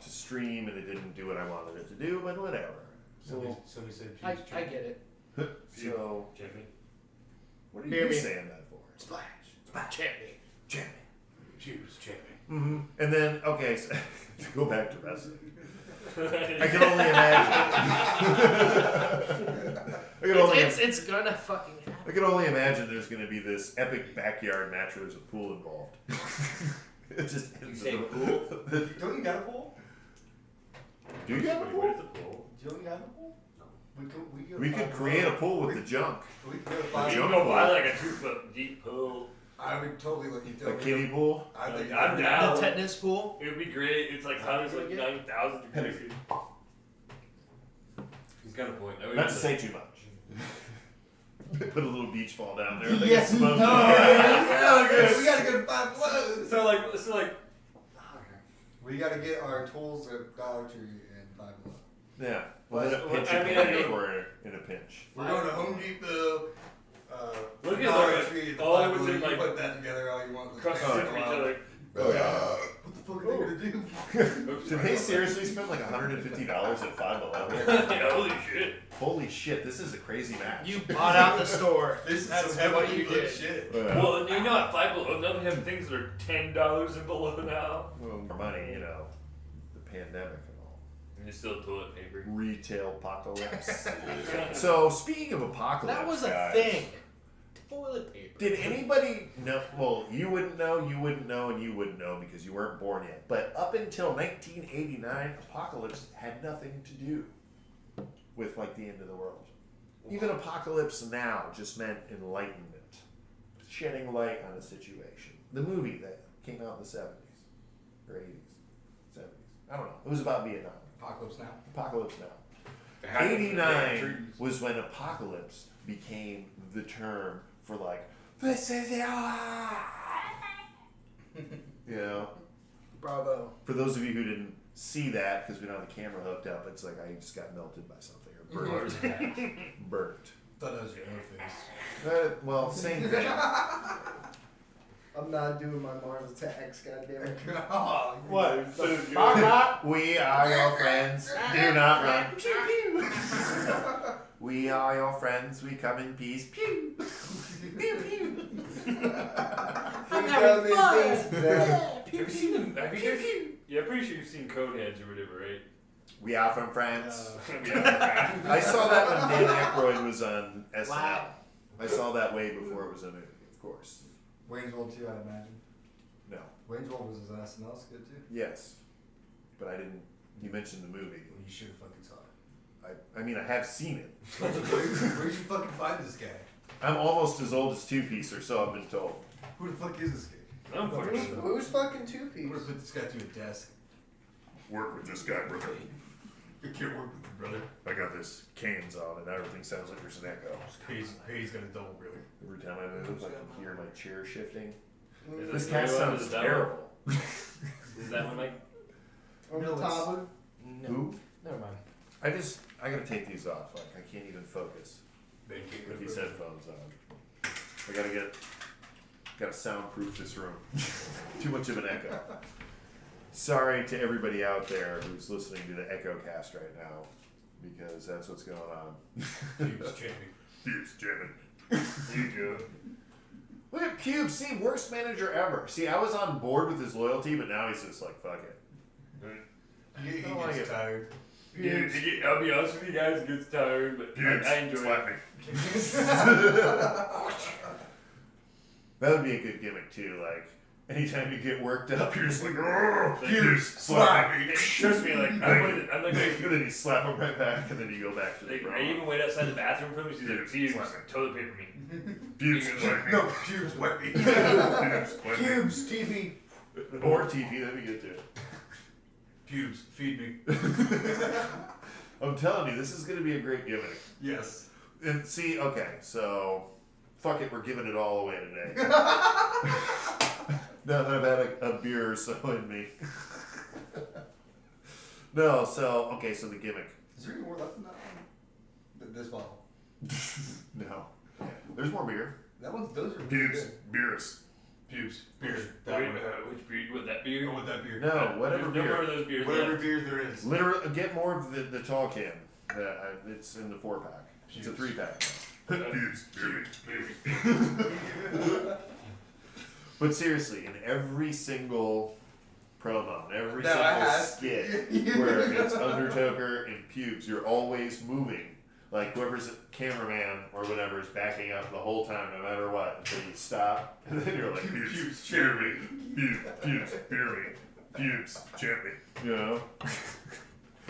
to stream and it didn't do what I wanted it to do, but whatever. Somebody said I get it. So, Jimmy. what are Beer you me. saying that for? Splash. Splash. Champion. Jamie. Choose champion. Mm-hmm. And then, okay, so, to go back to wrestling. I can only imagine. It's gonna fucking happen. I can only imagine there's going to be this epic backyard match where there's a pool involved. It just ends say in a- pool? Don't you got a pool? Do you have a What pool? is a pool? Don't you have a pool? No. We could create a pool with the junk. We could go to You five. can go buy like a 2-foot deep pool. I would totally let you do A kiddie pool. I think I'm The down. tetanus pool. It would be great. It's like hot as like 9,000 degrees. He's got a point. I mean, Not to say too much. Put a little beach ball down there. Yes. That's No. most- We gotta go to Five Below. so like, We gotta get our tools at Dollar Tree and Five Below. Yeah. Well, then a pinch I you mean, can I mean- pay for it in a pinch. We're going to Home Depot. Look at Dollar that. Tree. and All Five was Below. in, You like, put that together all you want. across the street from each other. Oh, yeah. What the fuck are they gonna do? Oops, Did they seriously spend like $150 at 511? Yeah, holy shit. Holy shit, this is a crazy match. You bought out the store. This is That's some what heavy you good did. shit. Well, and you know, at Five Below, now they have things that are $10 and below now. Well, more money, you know, the pandemic and all. And you still toilet paper. Retail apocalypse. So, speaking of apocalypse, That was a guys, thing. Toilet paper. Did anybody know? Well, you wouldn't know, and you wouldn't know because you weren't born yet. But up until 1989, apocalypse had nothing to do with like the end of the world. Even apocalypse now just meant enlightenment, shedding light on a situation. The movie that came out in the 70s or 80s, 70s. I don't know. It was about Vietnam. Apocalypse Now. Apocalypse Now. It had 89 was when apocalypse became the term for like, this is it. You know, Bravo. for those of you who didn't see that because we don't have the camera hooked up, it's like I just got melted by something or burnt. Burnt. Thought that was your own face. Well, same thing. I'm not doing my Mars attacks, goddammit. Oh, What? Bye. We are your friends. Do not run. We are your friends. We come in peace. Pew. Pew pew. I'm having fun. Have you seen them? Have you guys? Yeah, I'm pretty sure you've seen Coneheads or whatever, right? We are from France. Yeah. I saw that when Dan Aykroyd was on SNL. Wow. I saw that way before it was a movie, of course. Wayne's World 2, I'd imagine. No. Wayne's World was his SNL skit too. Yes, but I didn't. You mentioned the movie. Well, you should have fucking saw it. I mean, I have seen it. Where'd you fucking find this guy? I'm almost as old as Two Piece, or so I've been told. Who the fuck is this guy? I'm fucking sure. Who's fucking I'm two-piece? gonna put this guy to a desk. Work with this guy, brother. I can't work with you, brother. I got this cans on, and everything sounds like there's an echo. He's got a double really. Every time I move, I can hear my chair shifting. Is This it cat really sounds under the terrible. Is that one Mike? On No, the it's- top of No. Who? Never mind. I gotta take these off. Like, I can't even focus with these headphones on. I gotta soundproof this room. Too much of an echo. Sorry to everybody out there who's listening to the Acrocast right now, because that's what's going on. Pubes jamming. Pubes jamming. You go. Look at Pubes. See, worst manager ever. See, I was on board with his loyalty, but now he's just like, fuck it. He I don't like gets it. tired. I'll be honest with you guys, it gets tired, but I enjoy slap it. me. That would be a good gimmick too. Like, anytime you get worked up, you're just like, Pubes, slap me. Trust me, like, I'm like, And then you slap him right back, and then you go back to the like, I promo. even wait outside the bathroom for him. She's like, Pubes, "Pubes, slap me. toilet paper me." Pubes, slap me. No, pubes wet me. Pubes, slap me. Cubes TV. Or TV, that'd be good too. Pubes, feed me. I'm telling you, this is going to be a great gimmick. Yes. And see, okay, so fuck it, we're giving it all away today. Now that I've had a beer or so in me. No, so okay, so the gimmick. Is there any more left in that one? This bottle. No, there's more beer. That one's those are really Pubes, good. beers. Pubes, beers. That Wait, one. which beer? What, that beer? Go with that beer. No, whatever There's no more beer. of those beers Whatever left. beer there is. Literally, get more of the tall can. It's in the 4-pack. It's a Pubes. 3-pack. Pubes, Pubes. But seriously, in every single promo, in every No, I single have. skit where it's Undertoker and Pubes, you're always moving. Like whoever's a cameraman or whatever is backing up the whole time, no matter what, until you stop, and then you're like, Pubes, cheer me. Pubes, beer me. Pubes, chant me. You know?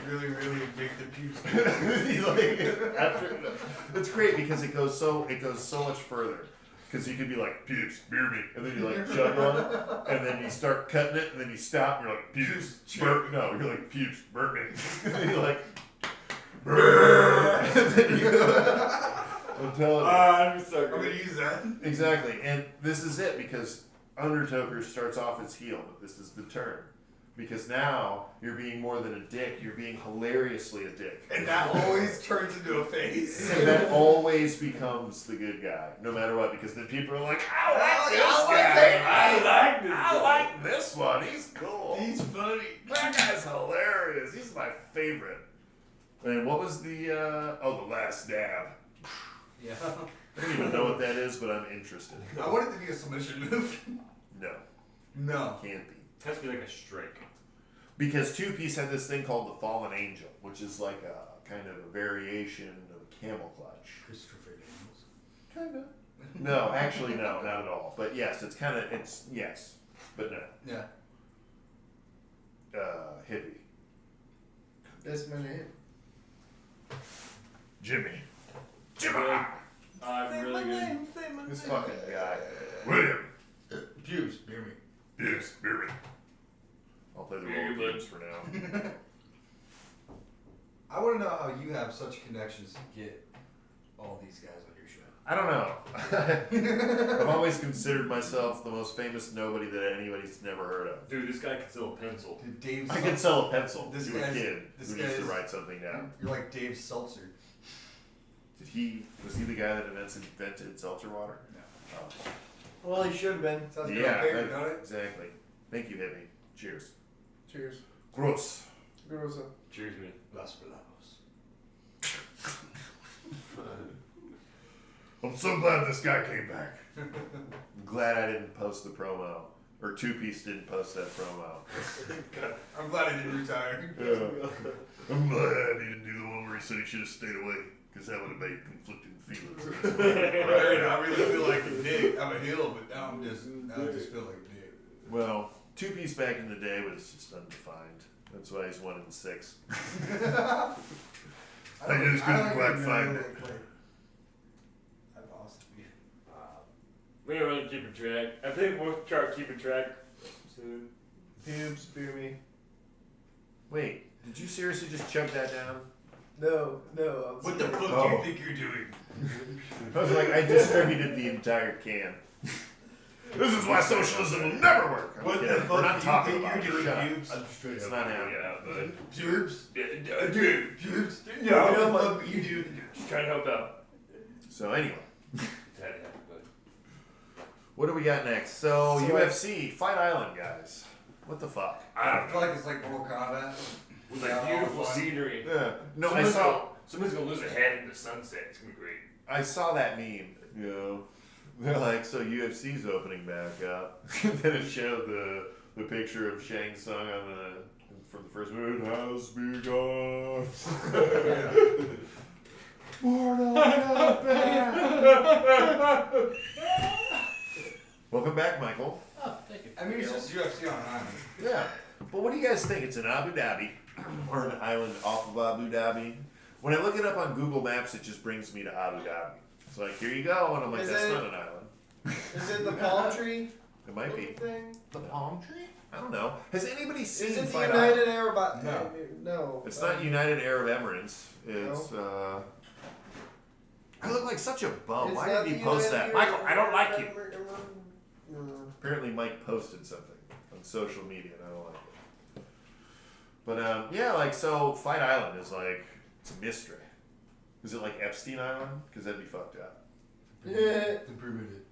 Really, really make the pubes. It's great because it goes so much further. Because you could be like, Pubes, beer me, and then you like chug one, and then you start cutting it, and then you stop, and you're like, Pubes, burp. No, you're like, Pubes, burp me. And then you're like, burp. And then you I'm telling you. I'm so I'm gonna good. use that. Exactly, and this is it because Undertoker starts off as heel, but this is the turn. Because now you're being more than a dick, you're being hilariously a dick. And that always turns into a face. And that always becomes the good guy, no matter what, because then people are like, I like this guy. I like this one. He's cool. He's funny. That guy's hilarious. He's my favorite. And what was the last dab? Yeah. I don't even know what that is, but I'm interested. I want it to be a submission move. No, No. can't be. It has to be like a strike. Because Two Piece had this thing called the Fallen Angel, which is like a kind of a variation of a camel clutch. Christopher Daniels. Kind of. No, actually, no, not at all. But yes, it's yes, but no. Yeah. Hippie. That's my name. Jimmy. I'm really good. This fucking guy. William. Pubes, beer me. Pubes, beer me. I'll play the Very role of good. Pubes for now. I want to know how you have such connections to get all these guys on your show. I don't know. I've always considered myself the most famous nobody that anybody's never heard of. Dude, this guy can sell a pencil. Dude, Dave. I could sell a pencil This to a guy's- kid this who needs to guy's- write something down. You're like Dave Seltzer. Was he the guy that invented seltzer water? No. Oh. Well, he should have been. Sounds good Yeah, on paper, that- don't it? exactly. Thank you, Hippie. Cheers. Cheers. Gross. Gross. Cheers, me. Las Palabras. I'm so glad this guy came back. I'm glad I didn't post the promo. Or Two Piece didn't post that promo. I'm glad I didn't retire. Yeah. I'm glad he didn't do the one where he said he should have stayed away. Because that would have made conflicting feelings. Right, I really feel like a dick. I'm a heel, but now I just feel like a dick. Well, Two-piece back in the day was just undefined. That's why he's 1 in 6. I just couldn't quite find it. I've lost it. We don't really keep a track. I think we'll start keeping track soon. Pubes, Boomy. Wait, did you seriously just chug that down? No. What the fuck do Oh. you think you're doing? I was like, I distributed the entire can. This is why socialism will never work. I'm What the kidding. We're fuck not do you talking think about you're it. doing, Shut up. Pubes? I'm straight It's up not figuring it happening. out, bud. Pubes? Dude, Pubes? no, What the fuck fuck are you doing? just trying to help out. So anyway, Had to happen, bud. what do we got next? So UFC, Fight Island, guys. What the fuck? I I don't feel know. like it's like Mortal Kombat. With like beautiful scenery. Yeah. No, Someone's gonna lose a head in the sunset. It's gonna be great. I saw that meme. You know, they're like, so UFC's opening back up. Then it showed the picture of Shang Tsung on from the first movie. It has begun. Mortal Kombat. Welcome back, Michael. Oh, thank you. I mean, it's just UFC on an island. Yeah. But what do you guys think? It's in Abu Dhabi, or an island off of Abu Dhabi. When I look it up on Google Maps, it just brings me to Abu Dhabi. It's like, here you go, and I'm like, Is that's it- not an island. Is it the palm tree It might be. thing? The palm tree? I don't know. Has anybody seen Is it the Fight United Island? Arab? No. No. It's not United Arab Emirates. It's I look like such a bum. It's Why not did he the post United that? Michael, I don't like you. Mm. Apparently Mike posted something on social media and I don't like it. But yeah, like so Fight Island is like it's a mystery. Is it like Epstein Island? Because that'd be fucked up. Yeah. Improved it.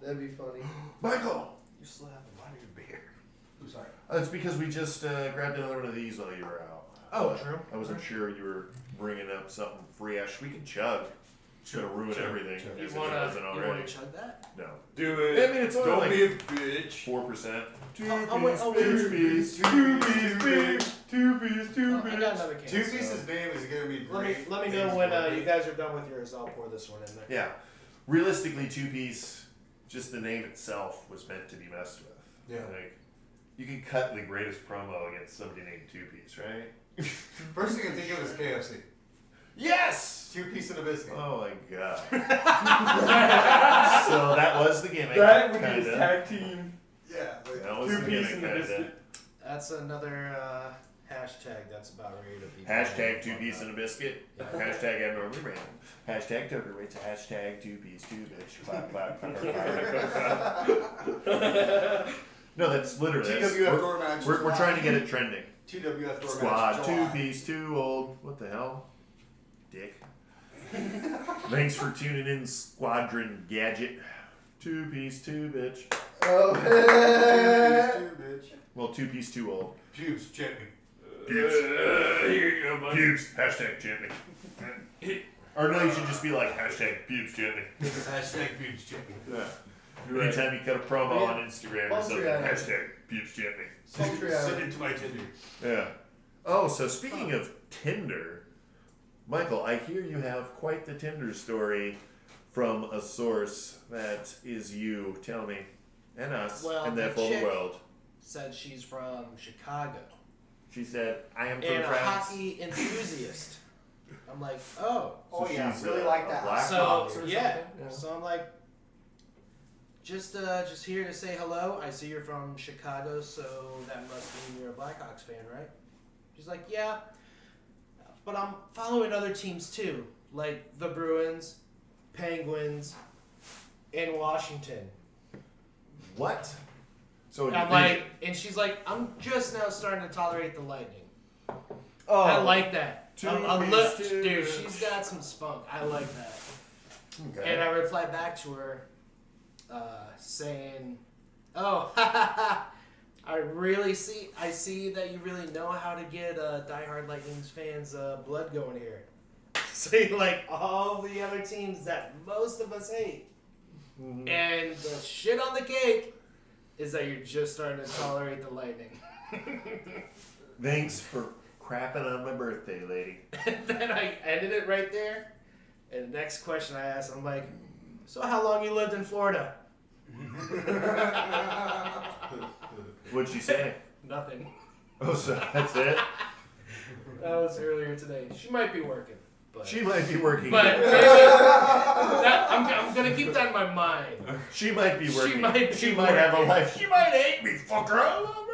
That'd be funny. Michael! You still have a lot of your beer. I'm sorry. It's because we just grabbed another one of these while you were out. Oh, true. I wasn't sure you were bringing up something fresh. We can chug. It's gonna ruin everything. Chug. If You it wasn't wanna already. chug that? No. Do I it. mean, it's only Don't like be a bitch. 4%. Two-piece, Two-piece, Oh, I got another can. Two so- Pieces name is gonna be great. Let me know when you guys are done with yours. I'll pour this one in there. Yeah. Realistically, two-piece, just the name itself was meant to be messed with. Yeah. Like, you can cut the greatest promo against somebody named two-piece, right? First thing I think of is KFC. Yes! 2 piece and a biscuit. Oh my god. So that was the gimmick. That would be kinda. his tag team. Yeah. Like, That was 2 the piece gimmick, and the kinda. biscuit. That's another hashtag that's about ready to be. Hashtag two-piece and a biscuit. Hashtag abnormally random. Hashtag toker weights. Hashtag two-piece, two-bitch. Clap, clap, clap, clap. No, that's literally. TWF door match. We're trying to get it trending. TWF door Squad, match. two-piece, too old. What the hell? Dick. Thanks for tuning in, Squadron Gadget. Two-piece, two-bitch. Oh. Two bitch. Well, two-piece, too old. Pubes, champion. Pubes. Here you go, buddy. Pubes. Hashtag champion. Or no, you should just be like, hashtag pubes champion. Hashtag pubes, champion. Yeah. Right. Anytime you cut a promo on Instagram or Poultry something, island. hashtag pubes champion. Sultry Send Island. it to my Tinder. Yeah. Oh, so speaking of Tinder, Michael, I hear you have quite the Tinder story from a source that is you. Tell me. And us. Well, and that the whole chick- world. Said she's from Chicago She said, I am from and a France. hockey enthusiast. I'm like, oh. Oh So yeah, she's, really a like that. Black So Hawks or yeah. something? So I'm like, just here to say hello. I see you're from Chicago, so that must mean you're a Blackhawks fan, right? She's like, yeah, but I'm following other teams too, like the Bruins, Penguins, and Washington. What? So And I'm like, and she's like, I'm just now starting to tolerate the Lightning. Oh, I like that. Two-piece, Dude, she's got some spunk. I like that. Okay. And I replied back to her saying, oh, I see that you really know how to get diehard Lightning's fans' blood going here. See, like all the other teams that most of us hate. Mhm. And the shit on the cake is that you're just starting to tolerate the Lightning. Thanks for crapping on my birthday, lady. And then I ended it right there. And the next question I asked, I'm like, so how long you lived in Florida? What'd she say? Nothing. Oh, so that's it? That was earlier today. She might be working. But She might be working. But maybe I'm gonna keep that in my mind. She might be working. She might have a working. life. She might hate me, fucker. I love her.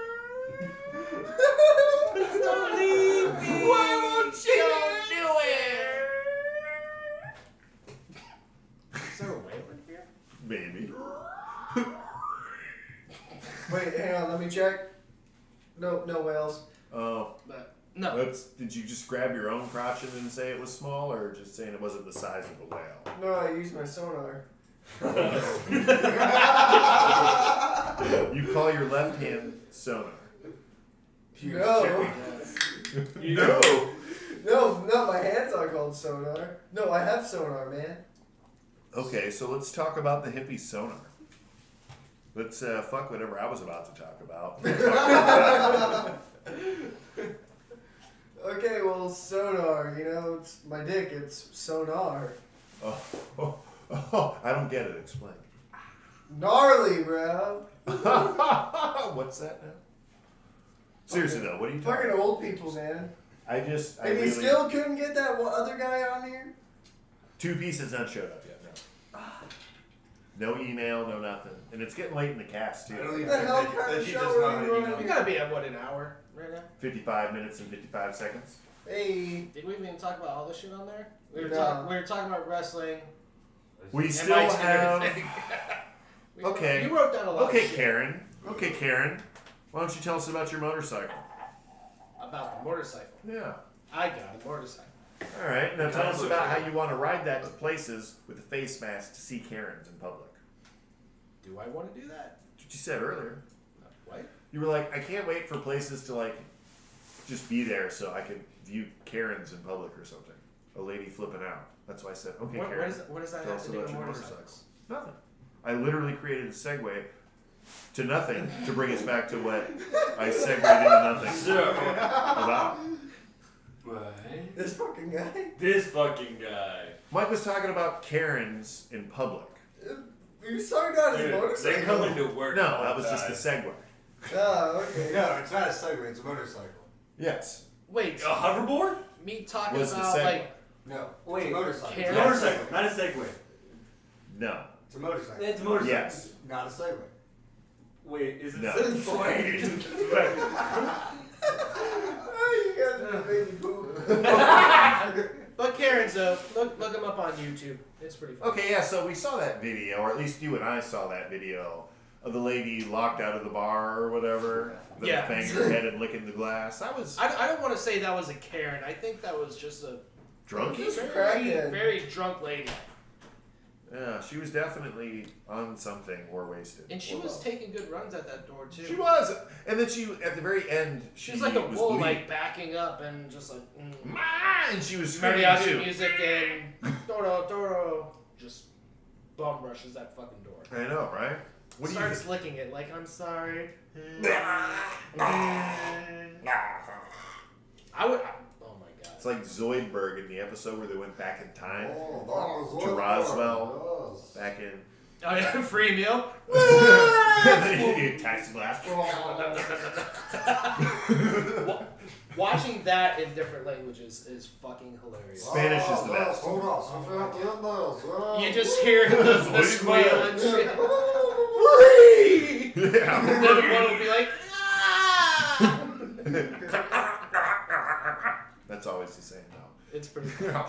Don't leave me. Why won't she Don't do it. Is there a whaler here? Maybe. Wait, hang on, let me check. No whales. Oh. But no. Did you just grab your own crotch and then say it was small, or just saying it wasn't the size of a whale? No, I used my sonar. You call your left hand sonar. No. No. No, my hands are called sonar. No, I have sonar, man. Okay, so let's talk about the hippie sonar. Let's fuck whatever I was about to talk about. Okay, well, sonar, it's my dick, it's sonar. Oh, I don't get it. Explain. Gnarly, bro. What's that now? Seriously though, what are you talking Fucking about? old people, man. I And really, he still couldn't get that other guy on here? Two pieces not showed up yet. No email, no nothing, and it's getting late in the cast I don't too. even What the hell think kind that of he show does are not we have running? email. We gotta be at what, an hour right now? 55 minutes and 55 seconds. Hey. Did we even talk about all this shit on there? We were No. talking about wrestling. We and still Mike's have. everything. Okay. You wrote down a lot. Okay, of shit Karen. Okay, Karen. Why don't you tell us about your motorcycle? about the motorcycle. Yeah. I got a motorcycle. All right. Now tell us about how you want to ride that to places with a face mask to see Karens in public. Do I want to do that? That's what you said earlier. What? You were like, I can't wait for places to like just be there so I can view Karens in public or something. A lady flipping out. That's why I said, okay, Karen. What does that tell have us to do about with your motorcycles? Nothing. I literally created a segue to nothing to bring us back to what I segued into nothing about. What? This fucking guy? This fucking guy. Mike was talking about Karens in public. You started out as a Dude, motorcycle. they come into work. No, all that was the just a time. segue. Oh, okay. No, it's not a Segway, it's a motorcycle. Yes. Wait, A hoverboard? me talking Was the about segue. like No, Wait, it's a motorcycle. It's a Karens? motorcycle, not a Segway. No. It's a motorcycle. It's a motorcycle. Yes. Not a Segway. Wait, is it No. Segway? Oh, you guys are making poop. But Karen's though, look him up on YouTube. It's pretty fun. Okay, yeah, so we saw that video, or at least you and I saw that video of the lady locked out of the bar or whatever. That Yeah. was banging her head and licking the glass. I was I don't want to say that was a Karen. I think that was just a drunk. Just very, crackhead. very drunk lady. Yeah, she was definitely on something or wasted. And she or was both. taking good runs at that door too. She was, and then she at the very end She was like a was bull, bleeding. like backing up and just like And she was screaming mariachi too. music and Toro just bum rushes that fucking door. I know, right? What do you Starts think? licking it like I'm sorry. I would. Oh my god. It's like Zoidberg in the episode where they went back in time Oh, to Roswell, back in. Oh yeah, free meal. And then he attacks the glass. Watching that in different languages is fucking hilarious. Spanish is the best. You just hear the squeal and shit. Yeah. And then one will be like, ah! That's always the same though. It's pretty cool.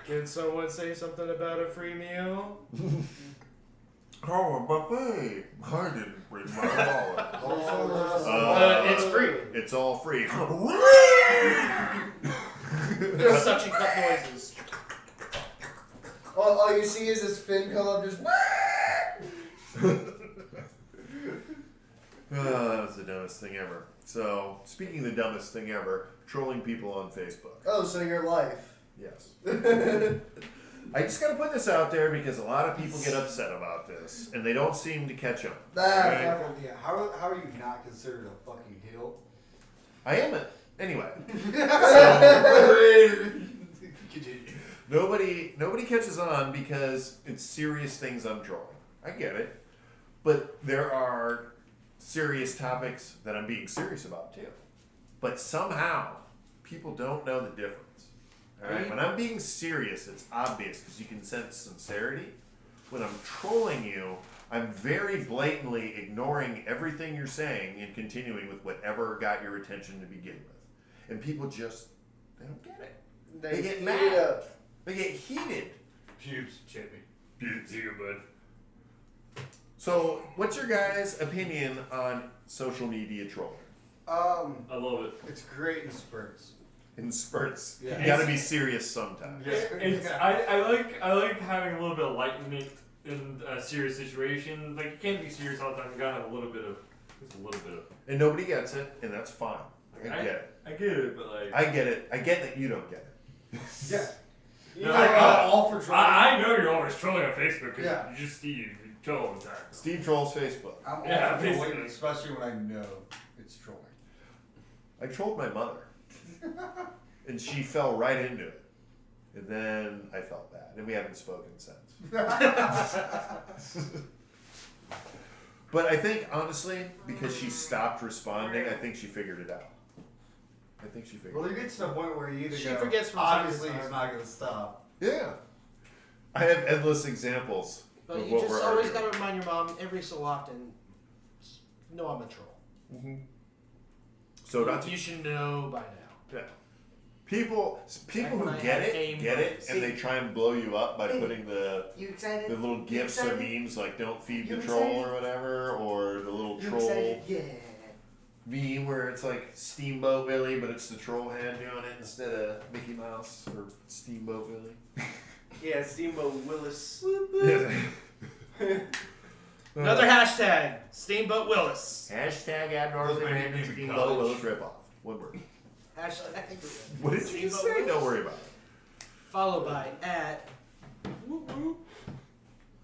Can someone say something about a free meal? Oh, a buffet. I didn't bring my wallet. It's free. It's all free. There's suction cup noises. All you see is his fin come up, just. That was the dumbest thing ever. So, speaking of the dumbest thing ever, trolling people on Facebook. Oh, so your life. Yes. I just gotta put this out there because a lot of people get upset about this, and they don't seem to catch on. Right? Yeah, how are you not considered a fucking heel? I am it. Anyway. Nobody catches on because it's serious things I'm drawing. I get it. But there are serious topics that I'm being serious about too. But somehow, people don't know the difference. All right? When I'm being serious, it's obvious because you can sense sincerity. When I'm trolling you, I'm very blatantly ignoring everything you're saying and continuing with whatever got your attention to begin with. And people just, they don't get it. They get mad. They get heated. Pubes, champ me. Pubes, here, bud. So, what's your guys' opinion on social media trolling? I love it. It's great in spurts. In spurts, Yeah. you got to be serious sometimes. I like having a little bit of enlightenment in a serious situation. Like, you can't be serious all the time. You gotta have a little bit of. And nobody gets it, and that's fine. I get it. I get it, but like. I get it. I get that you don't get it. Yeah. No, I'm all for trolling. I know you're always trolling on Facebook because Yeah. you're just Steve. You troll all the time. Steve trolls Facebook. I'm all Yeah, for trolling, basically. especially when I know it's trolling. I trolled my mother, and she fell right into it. And then I felt bad, and we haven't spoken since. But I think, honestly, because she stopped responding, I think she figured it out. I think she figured Well, it you get to the point where you either She go, forgets from time to obviously time. he's not going to stop. out. Yeah. I have endless examples But of you what just we're always arguing. got to remind your mom every so often, no, I'm a troll. Mm-hmm. So not to You should know by now. Yeah. People Back who when I get had it, AIM get it, voice. and they try and blow you up by Hey, putting the You excited? little gifs or excited? memes like "Don't feed You the troll" excited? or whatever, or the little You troll excited? Yeah. meme where it's like Steamboat Willie, but it's the troll hand doing it instead of Mickey Mouse or Steamboat Willie. Yeah, Steamboat Willis. Another hashtag, Steamboat Willis. Hashtag abnormally Those random might be Steamboat college. Willis ripoff. One word. Hashtag. What did you Steamboat say? Willis. Don't worry about it. Followed by at. Whoop, whoop.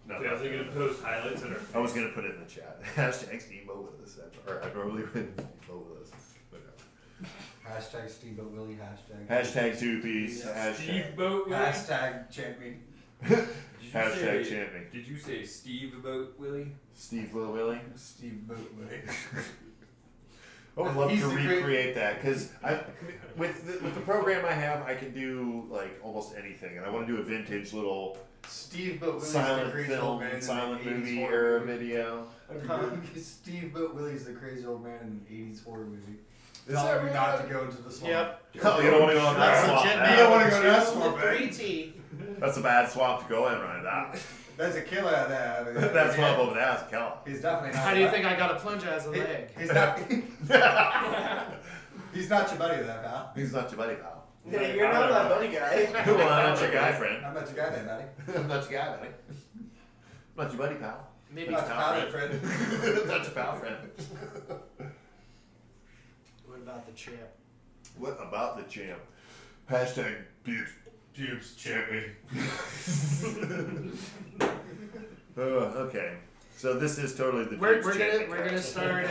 No, Yeah, I was gonna post highlights in our. I was gonna put it in the chat. Hashtag Steamboat Willis. Or abnormally random Steamboat Willis. Whatever. Hashtag Steamboat Willie, hashtag. Hashtag two piece. Yeah. Hashtag. Steve Boat Willie. Hashtag champion. Hashtag champion. Did you say Steve Boat Willie? Steve Lil Willie. Steamboat Willie. I would love He's to the great- recreate that because with the program I have, I can do like almost anything, and I want to do a vintage little Steamboat Willie's the silent crazy old film, man in silent the 80s movie horror era movie. video. Steamboat Willie's the crazy old man in an 80s horror movie. Is Telling that me right? not to go into the swamp. Yep. Oh, you don't want to go on that That's swamp. legit. man. You don't wanna go to that Two swamp, with man. 3 T. That's a bad swamp to go in right now. There's a killer out there. That swamp over there is a killer. He's definitely not. How do you think I got a plunge as a leg? He's not. He's not your buddy, that pal. He's not your buddy, pal. Yeah, you're not my buddy guy. Well, I'm not your guy, friend. I'm not your guy, then, buddy. I'm not your guy, buddy. I'm not your buddy, pal. Maybe. Not your pal, friend. Not your pal, friend. What about the champ? What about the champ? Hashtag pubes champion. Okay, so this is totally the We're pubes gonna champion. we're gonna start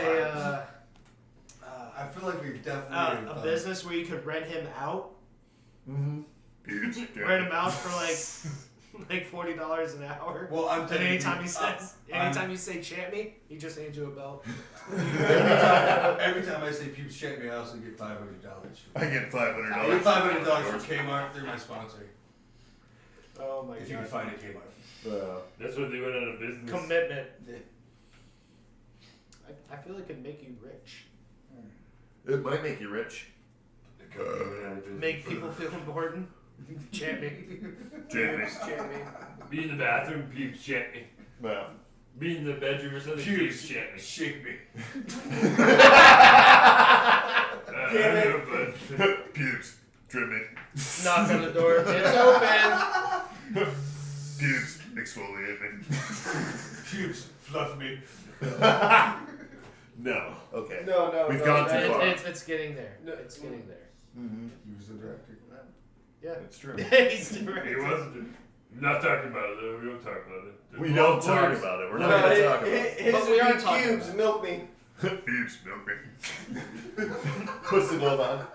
I feel like we've definitely. a business where you could rent him out. Mm-hmm. Pubes Rent champion. him out for like $40 an hour. Well, I'm And telling anytime you, he says, anytime you say champ me, he just hands you a belt. every time I say pubes champ me, I also get $500. I get $500. I get $500 from Kmart. They're my sponsor. Oh my If you can god. find a Kmart. That's what they went out of business. Commitment. I feel it could make you rich. It might make you rich. The company went out of business. Make people feel important. Champ me. Champion. Champ me. Be in the bathroom, pubes chat me. Well, Be in the bedroom or something, Pubes pubes chat me. shake me. Damn it. I know, but pubes trim me. Knock on the door. It's open. Pubes exfoliate me. Pubes fluff me. No. Okay. No, We've no, gone that- too far. It's getting there. No. It's getting there. Mm-hmm. He was the director. Yeah. It's true. He's he direct. wasn't. I'm not talking about it though. We don't talk about it. We don't talk about it. We're not No, going to talk about it. his But we are would be talking cubes, about milk me. Pubes milk me. Puts the glove on.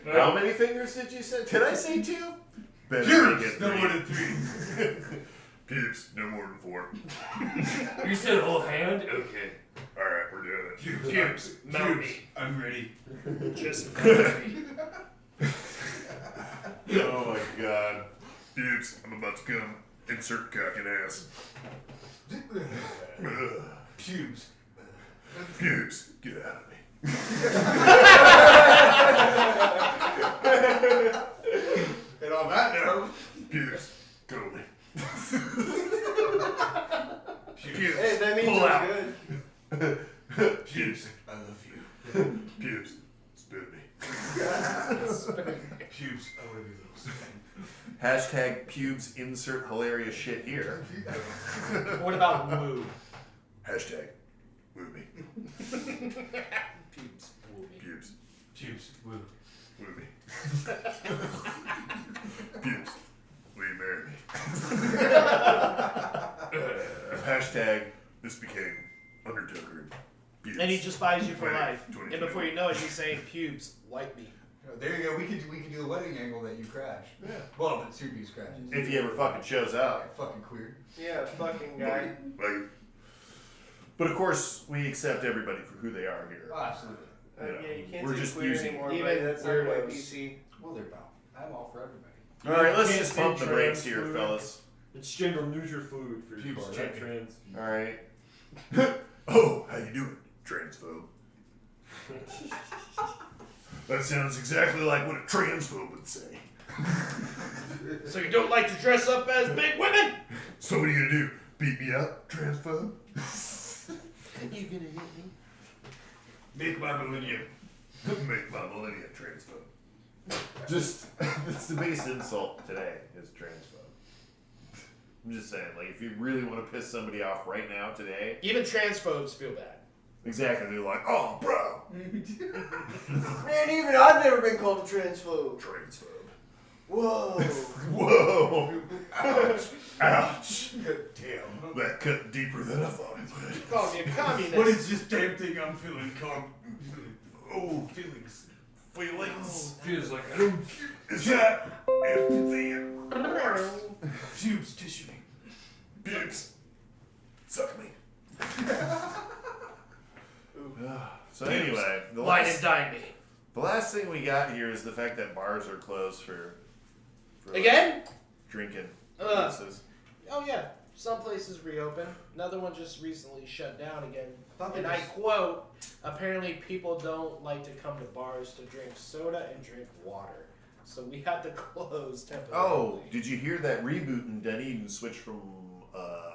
No. How many fingers did you say? Did I say two? Better Pubes, make it no three. more than 3. Pubes, no more than 4. You said whole hand? Okay. Alright, we're doing it. Pubes, mount me. I'm ready. Just mount me. Oh my god. Pubes, I'm about to come. Insert cock and ass. Pubes. Pubes, get out of me. And on that note, Pubes, go to me. pubes. Hey, that means Pull it's out. good. Pubes, I love you. pubes, spit me. Pubes, I want to be little spin. Hashtag pubes insert hilarious shit here. What about woo? Hashtag woo me. Pubes, woo me. Pubes, Pubes, woo. woo me. Pubes, will you marry me? Hashtag this became Undertaker. Pubes. And he just buys you for Wedding life. 2021. And before you know it, he's saying pubes, wipe me. There you go. We could do the wedding angle that you crashed. Yeah. Well, the 2-piece crashes. If he ever fucking shows up. Fucking queer. Yeah, fucking guy. Like, but of course, we accept everybody for who they are here. Oh, absolutely. You know, Yeah, you can't we're say just queer using. anymore, Even buddy. That's not quite weirdos. PC. Well, they're about. I'm all for everybody. All right, let's Can't just say pump the brakes trans here, food. fellas. It's gender neutral food for Pubes, people. check Not it. trans. All right. Oh, how you doing, transphobe? That sounds exactly like what a transphobe would say. So you don't like to dress up as big women? So what are you gonna do? Beat me up, transphobe? You gonna hit me? Make my millennium. Make my millennia transphobe. Just, that's the biggest insult today is transphobe. I'm just saying, like, if you really want to piss somebody off right now, today, Even transphobes feel bad. exactly, they're like, oh, bro, Man, even I've never been called a transphobe. transphobe. Whoa. Whoa! Ouch! Ouch! Damn. That cut deeper than I thought it would. Call me a communist. What is this damn thing I'm feeling? Oh, feelings. Feelings. Feels like I don't. Is that empathy and Pubes, tissue me. pubes? Suck me. So anyway, Wine and dine me. the last thing we got here is the fact that bars are closed for Again? drinking Ugh. purposes. Oh yeah. Some places reopen. Another one just recently shut down again. thought they And I just- quote, apparently people don't like to come to bars to drink soda and drink water. So we had to close temporarily. Oh, did you hear that reboot in Dunedin switched from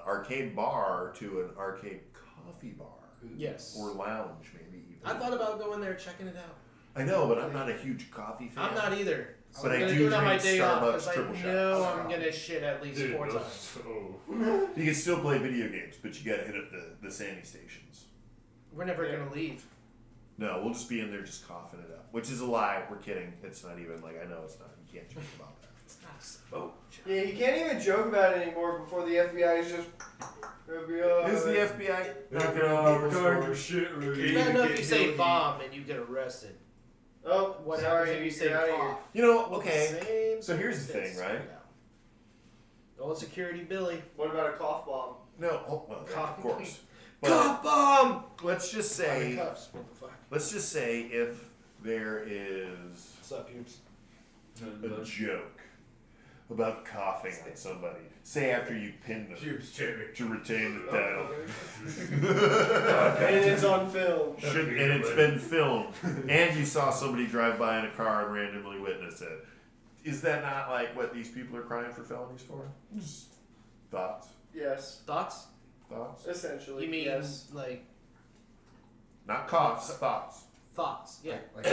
arcade bar to an arcade coffee bar Yes. or lounge, maybe even? I thought about going there checking it out. I know, but I'm not a huge coffee fan. I'm not either. But I'm I gonna do do it on my drink day off Starbucks because I triple shot. know I'm gonna shit at least Dude, 4 those- times. oh. You can still play video games, but you gotta hit up the Sammy stations. We're never gonna leave. No, we'll just be in there just coughing it up, which is a lie. We're kidding. It's not even like I know it's not. You can't joke about that. It's not a smoke. Yeah, you can't even joke about it anymore before the FBI is just. FBI. Is the FBI not Not gonna gonna keep us guard going? your shit, It's really. bad enough get you say guilty. bomb and you get arrested. Oh, What sorry, happens if you say you're outta here. cough? You know, With the okay. same So here's the sentence. thing, right? Old security Billy. What about a cough bomb? No, oh, well, yeah, of course. But Cough bomb! let's just I'm in say, cuffs. What the fuck? let's just say if there is What's up, pubes? a joke about coughing on somebody, say after you pin them Pubes, cherry. to retain the title, And it's on film. and it's been filmed, and you saw somebody drive by in a car and randomly witness it. Is that not like what these people are crying for felonies for? Just thoughts? Yes, Thoughts? Thoughts? essentially. You mean yes? like Not coughs, thoughts. thoughts? Yeah. Like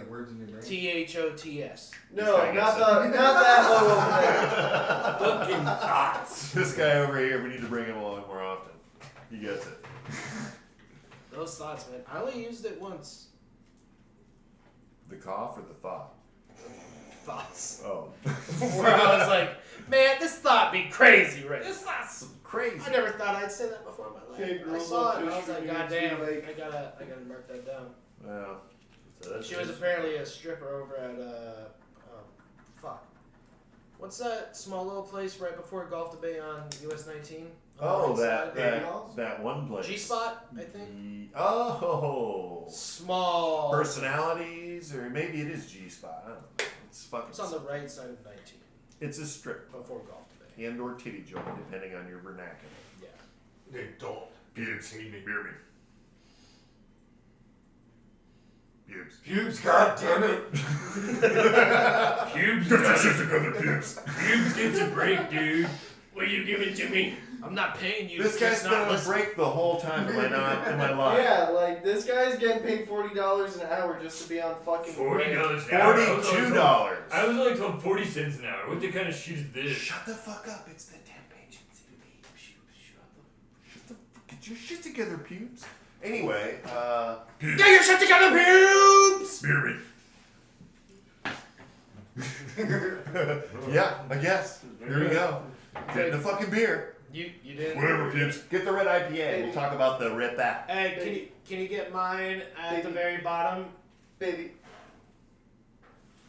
words in your brain. THOTS. No, I guess not that low over there. Fucking thoughts. This guy over here, we need to bring him along more often. He gets it. Those thoughts, man. I only used it once. The cough or the thought? Thoughts. Oh. Where I was like, man, this thought be crazy, right? This thought's Crazy. I never thought I'd say that before in my life. Hey, I girls saw love it and I fish was like, for you, God damn, too, like- I gotta mark that down. Well, So that's She was just- apparently a stripper over at fuck. What's that small little place right before Golf Debate on US 19? Oh, Right side? that one place. G-Spot, I think. Oh. Small. Personalities, or maybe it is G-Spot. I don't know. It's fucking. It's on the right side of 19 It's a strip before Golf Debate. and/or titty joint, depending on your vernacular. Yeah. They don't. Pubes, beer me. Pubes. Pubes, god damn it. Pubes, Get your shit together, pubes. Pubes gets a break, dude. Will you give it to me? I'm not paying you. This guy's Just been not on a listening. break the whole time. Am I not? Am I lying? Yeah, like this guy's getting paid $40 an hour just to be on fucking. $40 an hour. $42. I was only told 40 cents an hour. What the kind of shit is this? Shut the fuck up. It's the temp agency. Shut the fuck. Get your shit together, pubes. Anyway, Get your shit together, pubes! beer me. Yeah, I guess. Here we go. Get the fucking beer. You didn't. Whatever, pubes. Get the red IPA. We'll talk about the rip back. Hey, can you get mine at the very bottom? Baby.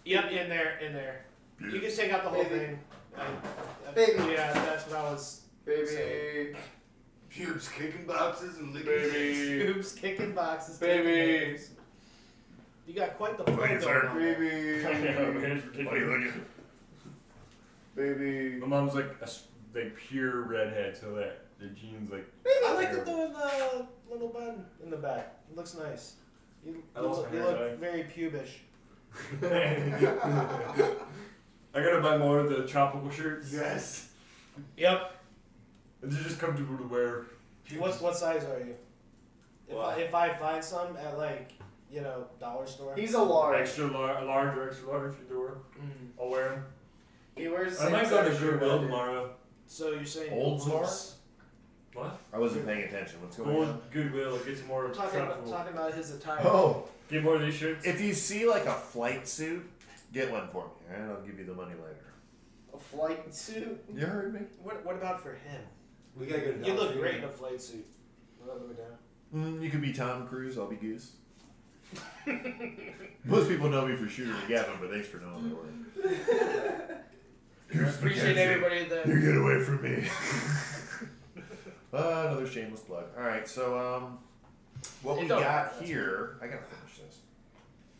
Yep, in there. You can take out the whole Baby. thing. Baby. Yeah, that's what I was. Baby. Pubes kicking boxes and licking Pubes kicking boxes. Baby. taking names. You got quite the flow going on. Baby. I know, man, it's ridiculous. Baby. My mom's like pure redhead, so that the jeans like. I like the little button in the back. It looks nice. You I lost my hair look dye. very pubish. I gotta buy more of the tropical shirts. Yes. Yep. They're just comfortable to wear. What size are you? What? If I find some at dollar store. He's a large. Extra large or extra large either. I'll wear them. He wears. the I same might go to size shirt Goodwill I do. tomorrow. So you're saying Old Smart? What? I wasn't paying attention. What's going Go on? to Goodwill, get some more Talking tropical. about his attire. Oh, Get more of these shirts. if you see like a flight suit, get one for me. All right, I'll give you the money later. A flight suit. You heard me. What about for him? We gotta go to You look great in a flight suit. Look at me down. You could be Tom Cruise. I'll be Goose. Most people know me for Shooter Gavin, but thanks for knowing my work. Appreciate everybody that. You get away from me. Another shameless plug. All right, so what It we don't got matter. here, I gotta finish this.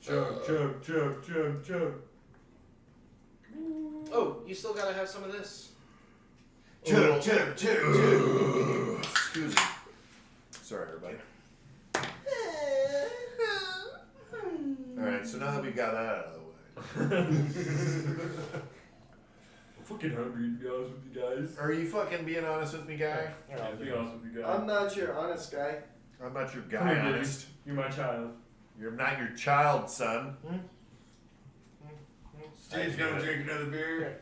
Chug. Oh, you still gotta have some of this. Chug. Excuse me. Sorry, everybody. All right, so now that we got that out of the way, I'm fucking hungry to be honest with you guys. are you fucking being honest with me, guy? Yeah, to be honest with you guys. I'm not your honest guy. I'm not your Come guy, here, honest. Diddy. You're my child. You're not your child, son. Steve's gonna drink another beer.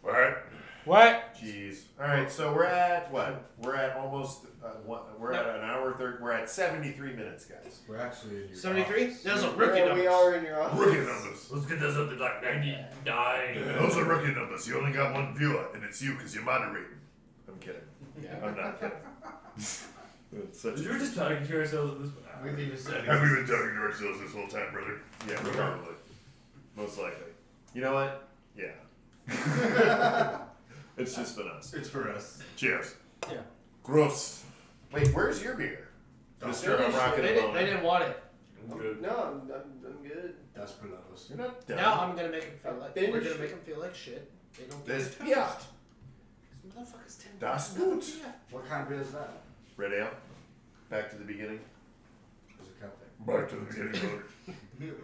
What? What? Jeez. All right, so we're at what? We're at almost. We're at an hour 30. We're at 73 minutes, guys. We're actually in your 73? office. Those are rookie Yeah, numbers. we are in your office. Rookie numbers. Let's get this up to like 99. Those are rookie numbers. You only got one viewer, and it's you because you're moderating. I'm kidding. I'm not kidding. It's such We were just talking to ourselves at this point. We leave a setting. Have we been talking to ourselves this whole time, brother? Yeah, probably. Most likely. You know what? Yeah. It's just been us. It's for us. Cheers. Yeah. Gross. Wait, where's your beer? Mr. I'm rocking They alone. didn't want it. I'm good. No, I'm good. That's Pilatos. You're not done. Now I'm gonna make them feel like Finish we're gonna it. make them feel like shit. They don't get This it. yeah. This motherfucker's 10 Das bucks. gut. Yeah. What kind of beer is that? Red ale. Back to the beginning. There's a cup there. Back to the beginning, brother.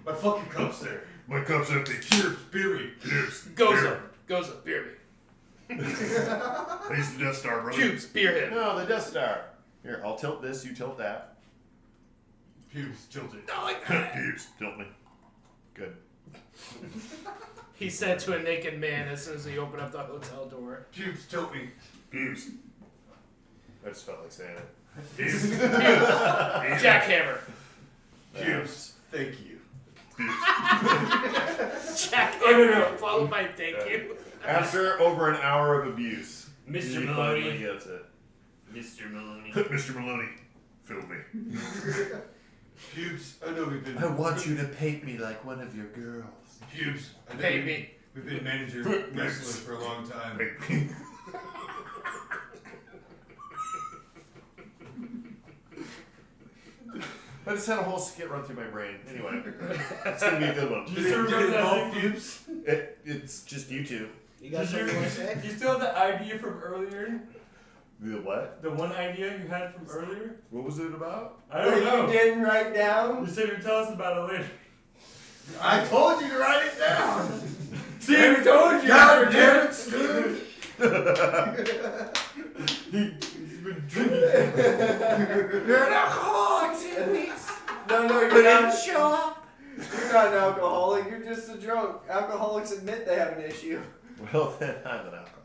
My fucking cup's there. My cup's empty. Cheers, beery. Cheers. Goes up, beer me. He's the Death Star, brother. Cubes, beer him. No, the Death Star. Here, I'll tilt this, you tilt that. Pubes tilted. Not like that. Pubes, tilt me. Good. He said to a naked man as soon as he opened up the hotel door. Pubes tilt me. Pubes. I just felt like saying it. Jackhammer. Pubes. Thank you. Jackhammer. Followed by thank you. After over an hour of abuse, Mr. he Maloney. finally gets it. Mr. Maloney. Mr. Maloney, fill me. Pubes. I know we've been. I want you to paint me like one of your girls. Pubes. I know Pay we- me. We've been manager wrestlers for a long time. I just had a whole skit run through my brain. Anyway, it's gonna be a good one. Do you still remember that thing? It's just you two. You got something you want to say? Do you still have the idea from earlier? The what? The one idea you had from earlier? What was it about? I don't know. You didn't write down? You said you'd tell us about it later. I told you to write it down. See, we told you. God damn it, Steve. He's been drinking. You're an alcoholic, Sandy. No, you're Didn't not. show up. You're not an alcoholic. You're just a drunk. Alcoholics admit they have an issue. Well, then I'm an alcoholic.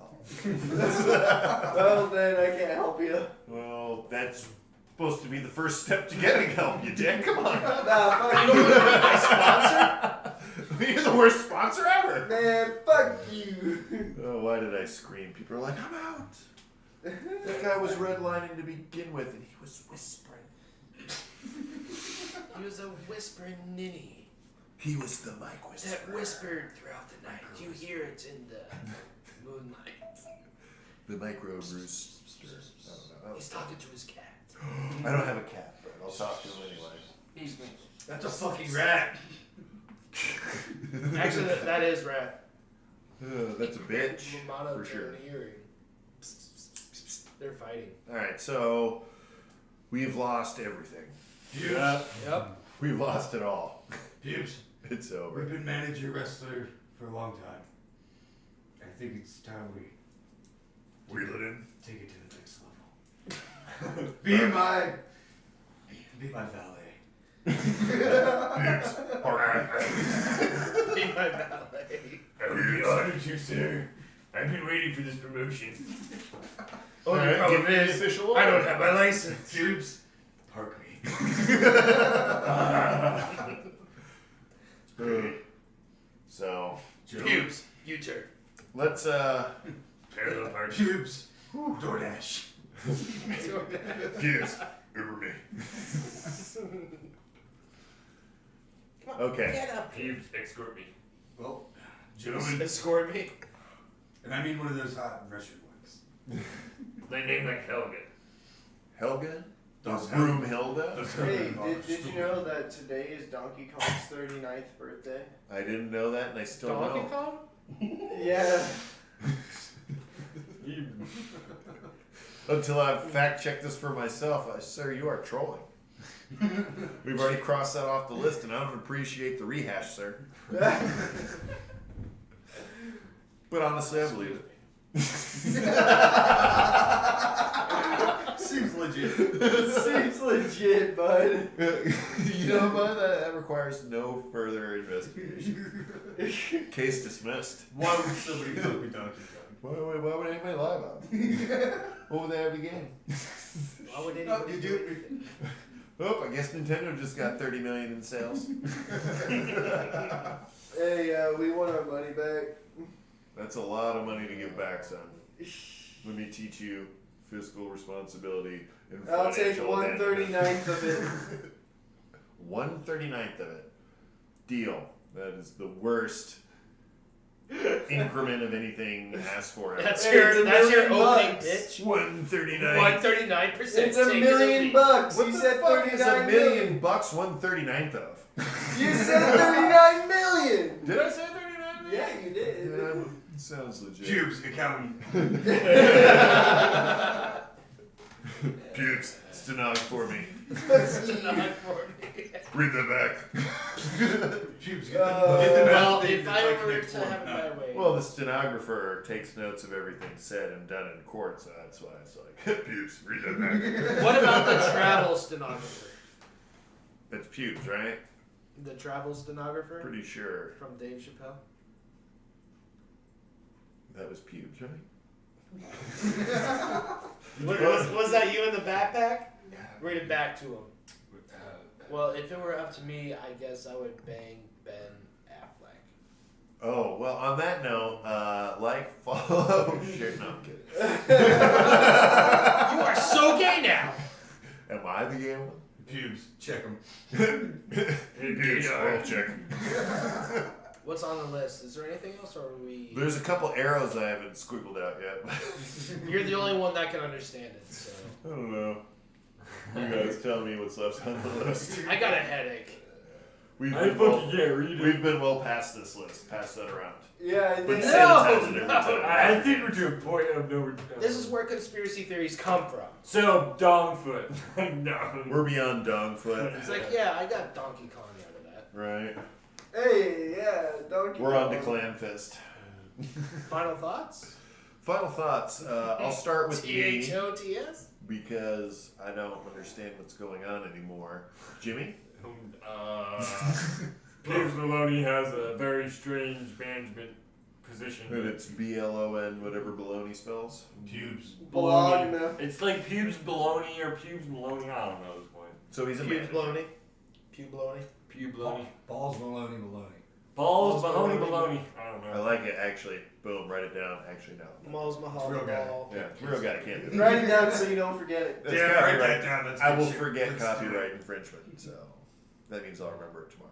Well, then I can't help you. Well, that's supposed to be the first step to getting help, you dick. Come on. Nah, fuck you. My sponsor? You're the worst sponsor ever. Man, fuck you. Oh, why did I scream? People are like, I'm out. That guy was redlining to begin with, and he was whispering. He was a whispering ninny He was the mic whisperer. that whispered throughout the night. You hear it in the moonlight. The micro rooster. I don't know. He's talking to his cat. I don't have a cat, but I'll talk to him anyway. That's a fucking rat. Actually, that is rat. That's a bitch, Mono for sure. hearing. They're fighting. Alright, so we've lost everything. Yeah. Yep. We've lost it all. Pubes, It's over. we've been manager wrestler for a long time. I think it's time we Reel it in. take it to the next level. Be my valet. Be my valet. I would be honored to, sir. I've been waiting for this promotion. Oh, the problem is, official I don't have my license. Pubes, park me. So Pubes. U-turn. let's Parallel park. Pubes, DoorDash. Pubes, Uber me. Okay. Get up. Pubes, escort me. Well, gentlemen, Escort me. and I mean one of those hot Russian ones. They name like Helga. Helga? Those Broom Hilda? Hey, did you know that today is Donkey Kong's 39th birthday? I didn't know that, and I still Donkey don't. Kong? Yeah. Until I've fact checked this for myself, sir, you are trolling. We've already crossed that off the list, and I don't appreciate the rehash, sir. But honestly, I believe it. Seems legit. Seems legit, bud. You know, but that requires no further investigation. Case dismissed. Why would somebody fuck with Donkey Kong? Why would anybody lie about it? What would they have to gain? Why would Oh, anyone you do do anything? Oh, I guess Nintendo just got 30 million in sales. Hey, we want our money back. That's a lot of money to give back, son. Let me teach you fiscal responsibility and I'll take financial 1/39th of it. 1/39th of it. Deal. That is the worst increment of anything asked for. That's Hey, your it's a opening million bucks. pitch. 139. 139%. It's $1 million bucks. What You the said fuck is a 39 million million. bucks 1/39th of? You said 39 million. Did I say 39 million? Yeah, you did. Yeah, sounds legit. Pubes, accountant. Pubes, stenographer for me. Not for me. Read that back. Pubes, Well, mouth If I like were next to one. have it my way. Well, the stenographer takes notes of everything said and done in court, so that's why it's like, pubes, read that back. What about the travel stenographer? That's pubes, right? The travel stenographer? Pretty sure From Dave Chappelle? that was pubes, right? Was that you in the backpack? Read it back to him. Well, if it were up to me, I guess I would bang Ben Affleck. Oh, well, on that note, like, follow, share, no, I'm kidding. You are so gay now! Am I the gay one? Pubes, check them. Pubes, I'll check. What's on the list? Is there anything else, or are we? There's a couple arrows I haven't squiggled out yet. You're the only one that can understand it, so. I don't know. You guys tell me what's left on the list. I got a headache. We've I been, well, fucking can't read it. we've been well past this list. Pass that around. Yeah, I But think sanitize it every time. I think we're to a point of no return. This is where conspiracy theories come from. So, Dongfoot. No. We're beyond Dongfoot. It's like, yeah, I got Donkey Kong out of that. Right. Hey, yeah, Donkey We're on to Kong. Clan Fist. Final thoughts? Final thoughts. I'll start with me THOTS? because I don't understand what's going on anymore. Jimmy? Piers Maloney has a very strange management position. And it's BLON, whatever baloney spells. Pubes. Bologna. It's like pubes baloney or pubes Maloney. I don't know at this point. So he's a Pubes manager. baloney. Pube baloney. Pube baloney. Balls Maloney Maloney. Balls Balls baloney baloney. I don't I know. like it, actually. Boom, write it down. Actually, no. Malls Mahal Real guy. Ball. Yeah, real guy can't do it. Write it down so you don't forget it. That's Yeah, write copyright. that down. That's I good will shit. forget Let's copyright infringement, so that means I'll remember it tomorrow.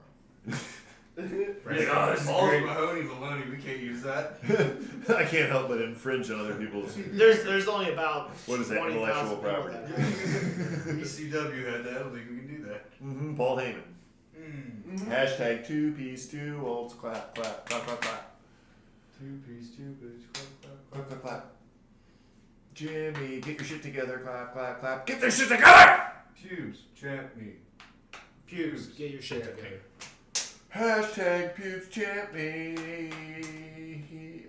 Yeah, this is Balls great. Mahoney Maloney. We can't use that. I can't help but infringe on other people's. There's only about What is that, 20,000 intellectual people property? that have it. ECW had that. I don't think we can do that. Mm-hmm. Paul Heyman. Mm. Hashtag 2piece2 olds clap clap clap clap clap. 2-piece, clap, Clap clap clap. Jimmy, get your shit together. Clap clap clap. Get their shit together. Pubes, champ me. Pubes, get your shit together. Hashtag pubes champ me.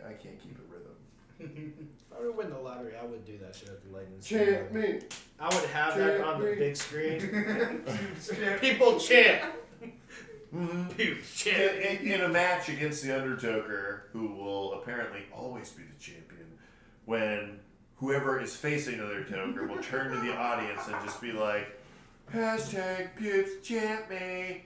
I can't keep a rhythm. If I were to win the lottery, I would do that shit at the Lightning Chant me. I would have that on the Chant me. big screen. Pubes, champ. People chant. Mm-hmm. Pubes chant. In a match against the Undertaker, who will apparently always be the champion, when whoever is facing the Undertaker will turn to the audience and just be like, hashtag pubes champ me.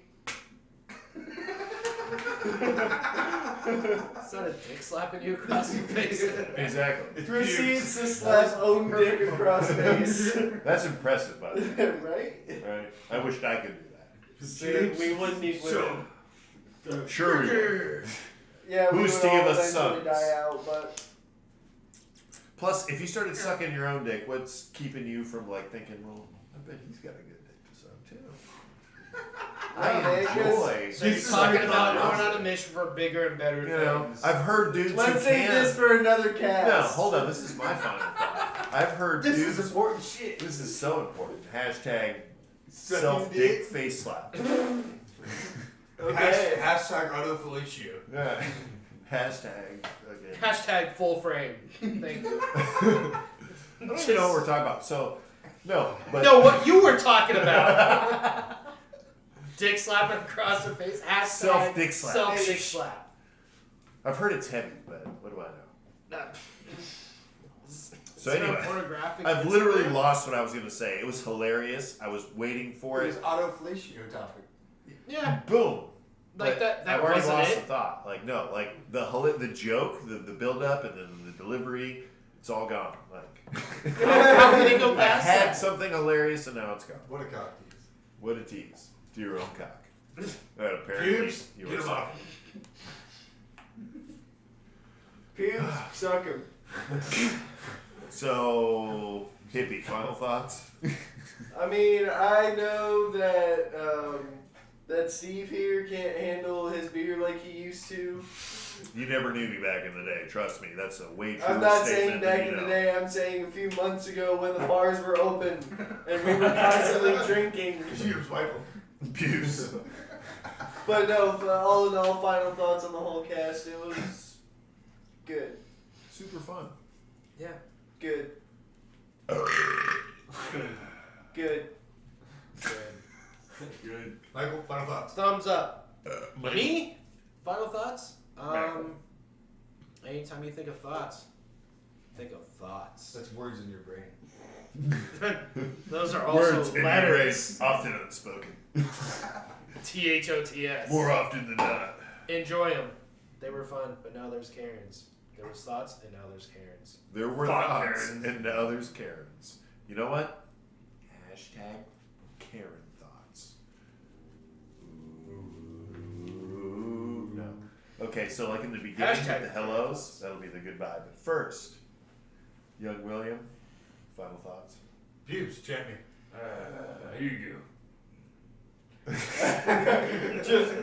Is that a dick slapping you across your face? Exactly. Proceeds to slap own dick across face. That's impressive, by the way. Right? Right? I wished I could do Dude, we wouldn't need women. that. Sure we would. Yeah, we Who's would to give all us eventually sons? die out, but Plus, if you started sucking your own dick, what's keeping you from like thinking, well, I bet he's got a good dick to suck too. I enjoy. So you're talking about going on a mission for bigger and better You know, things. I've heard dudes let's who save can. this for another cast. No, hold on. This is my final thought. I've heard This dudes. is important shit. This is so important. Hashtag Sucking self dick. dick face slap. Okay. Hashtag autofellatio. Yeah. Hashtag. Okay. Hashtag full frame. Thank you. I don't even know what we're talking about. So, no. But No, what you were talking about. Dick slapping across the face. Hashtag Self dick slap. Self dick slap. I've heard it's heavy, but what do I know? No. So Is it anyway, on pornographic I've literally Instagram? lost what I was going to say. It was hilarious. I was waiting for It was it. autofellatio topic. Yeah. Boom. Like But that I've already wasn't lost it. the thought. Like no, like the joke, the build up, and then the delivery. It's all gone. Like How can they go I past had that? something hilarious, and now it's gone. What a cock tease. What a tease to your own cock. Apparently, Pubes, you get were him off. Pubes, suck him. So hippie. Final thoughts. I mean, I know that that Steve here can't handle his beer like he used to. You never knew me back in the day. Trust me, that's a way true I'm not statement saying back than in you the know. day. I'm saying a few months ago when the bars were open and we were constantly drinking. Pubes, wipe them. Abuse. But no, all in all, final thoughts on the whole cast. It was good. Super fun. Yeah. Good. Good. Good. Michael, final thoughts. Thumbs up. Me? Final thoughts? Anytime you think of thoughts, think of thoughts. That's words in your brain. Those are also Words in your letters. race, often unspoken. THOTS. More often than not. Enjoy them. They were fun, but now there's Karens. There was thoughts, and now there's Karens. There were Thought thoughts, Karens. and now there's Karens. You know what? Hashtag Karen thoughts. Ooh, no. Okay. Okay, so like in the beginning, Hashtag with the hellos, that'll be the goodbye. But first, young William, final thoughts. Pubes, chant me. Here you go. Just.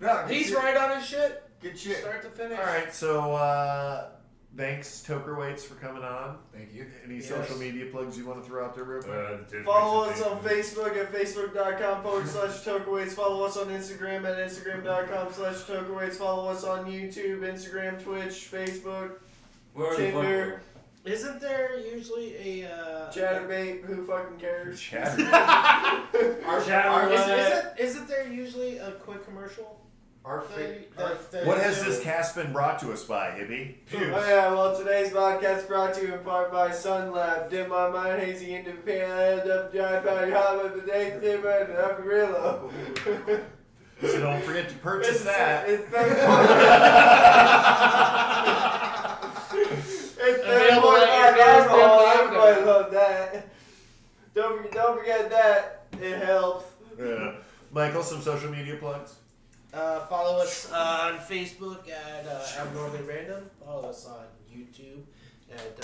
No, He's right on his shit. Good shit. Start to finish. All right, so thanks, Toker Weights, for coming on. Thank you. Any Yes. social media plugs you want to throw out there real quick? Follow us on Facebook at facebook.com/tokerweights. Follow us on Instagram at instagram.com/tokerweights. Follow us on YouTube, Instagram, Twitch, Facebook, Where are the Tinder, Isn't there usually a Chatterbait. Who fucking cares? Chat. Isn't there usually a quick commercial? What has this cast been brought to us by, Hippie? Oh yeah, well today's podcast brought to you in part by Sunlab. Dim my mind, hazy independent, head up, giant body, hot with the day, timber, and up gorilla. So don't forget to purchase that. It's Available $30 at your nearest alcohol. Bed Bath & Everybody Beyond. love that. Don't forget that. It helps. Yeah. Michael, some social media plugs? Follow us on Facebook at Abnormally Random. Follow us on YouTube at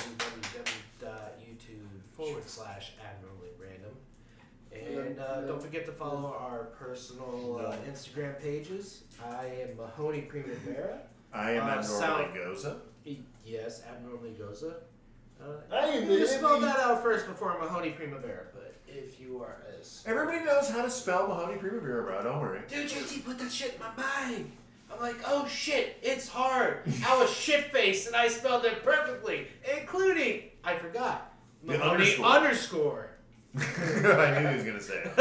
www.youtube.com/abnormally random. And don't forget to follow our personal Instagram pages. I am Mahoney Primavera. I am Abnormally Sound- Goza. Yes, Abnormally Goza. I am You just spell the- that out first before Mahoney Primavera, but if you are as... Everybody knows how to spell Mahoney Primavera, bro. Don't worry. Dude, JT put that shit in my mind. I'm like, oh shit, it's hard. I was shit-faced and I spelled it perfectly, including, I forgot, The Mahoney underscore. I knew he was gonna say it.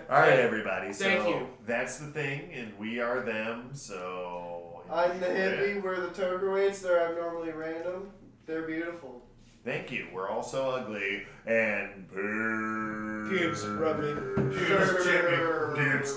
All right, everybody. So Thank you. that's the thing, and we are them. So I'm the hippie. We're the Toker Weights. They're abnormally random. They're beautiful. Thank you. We're all so ugly and Pubes rubbing. Pubes, Jimmy. Pubes.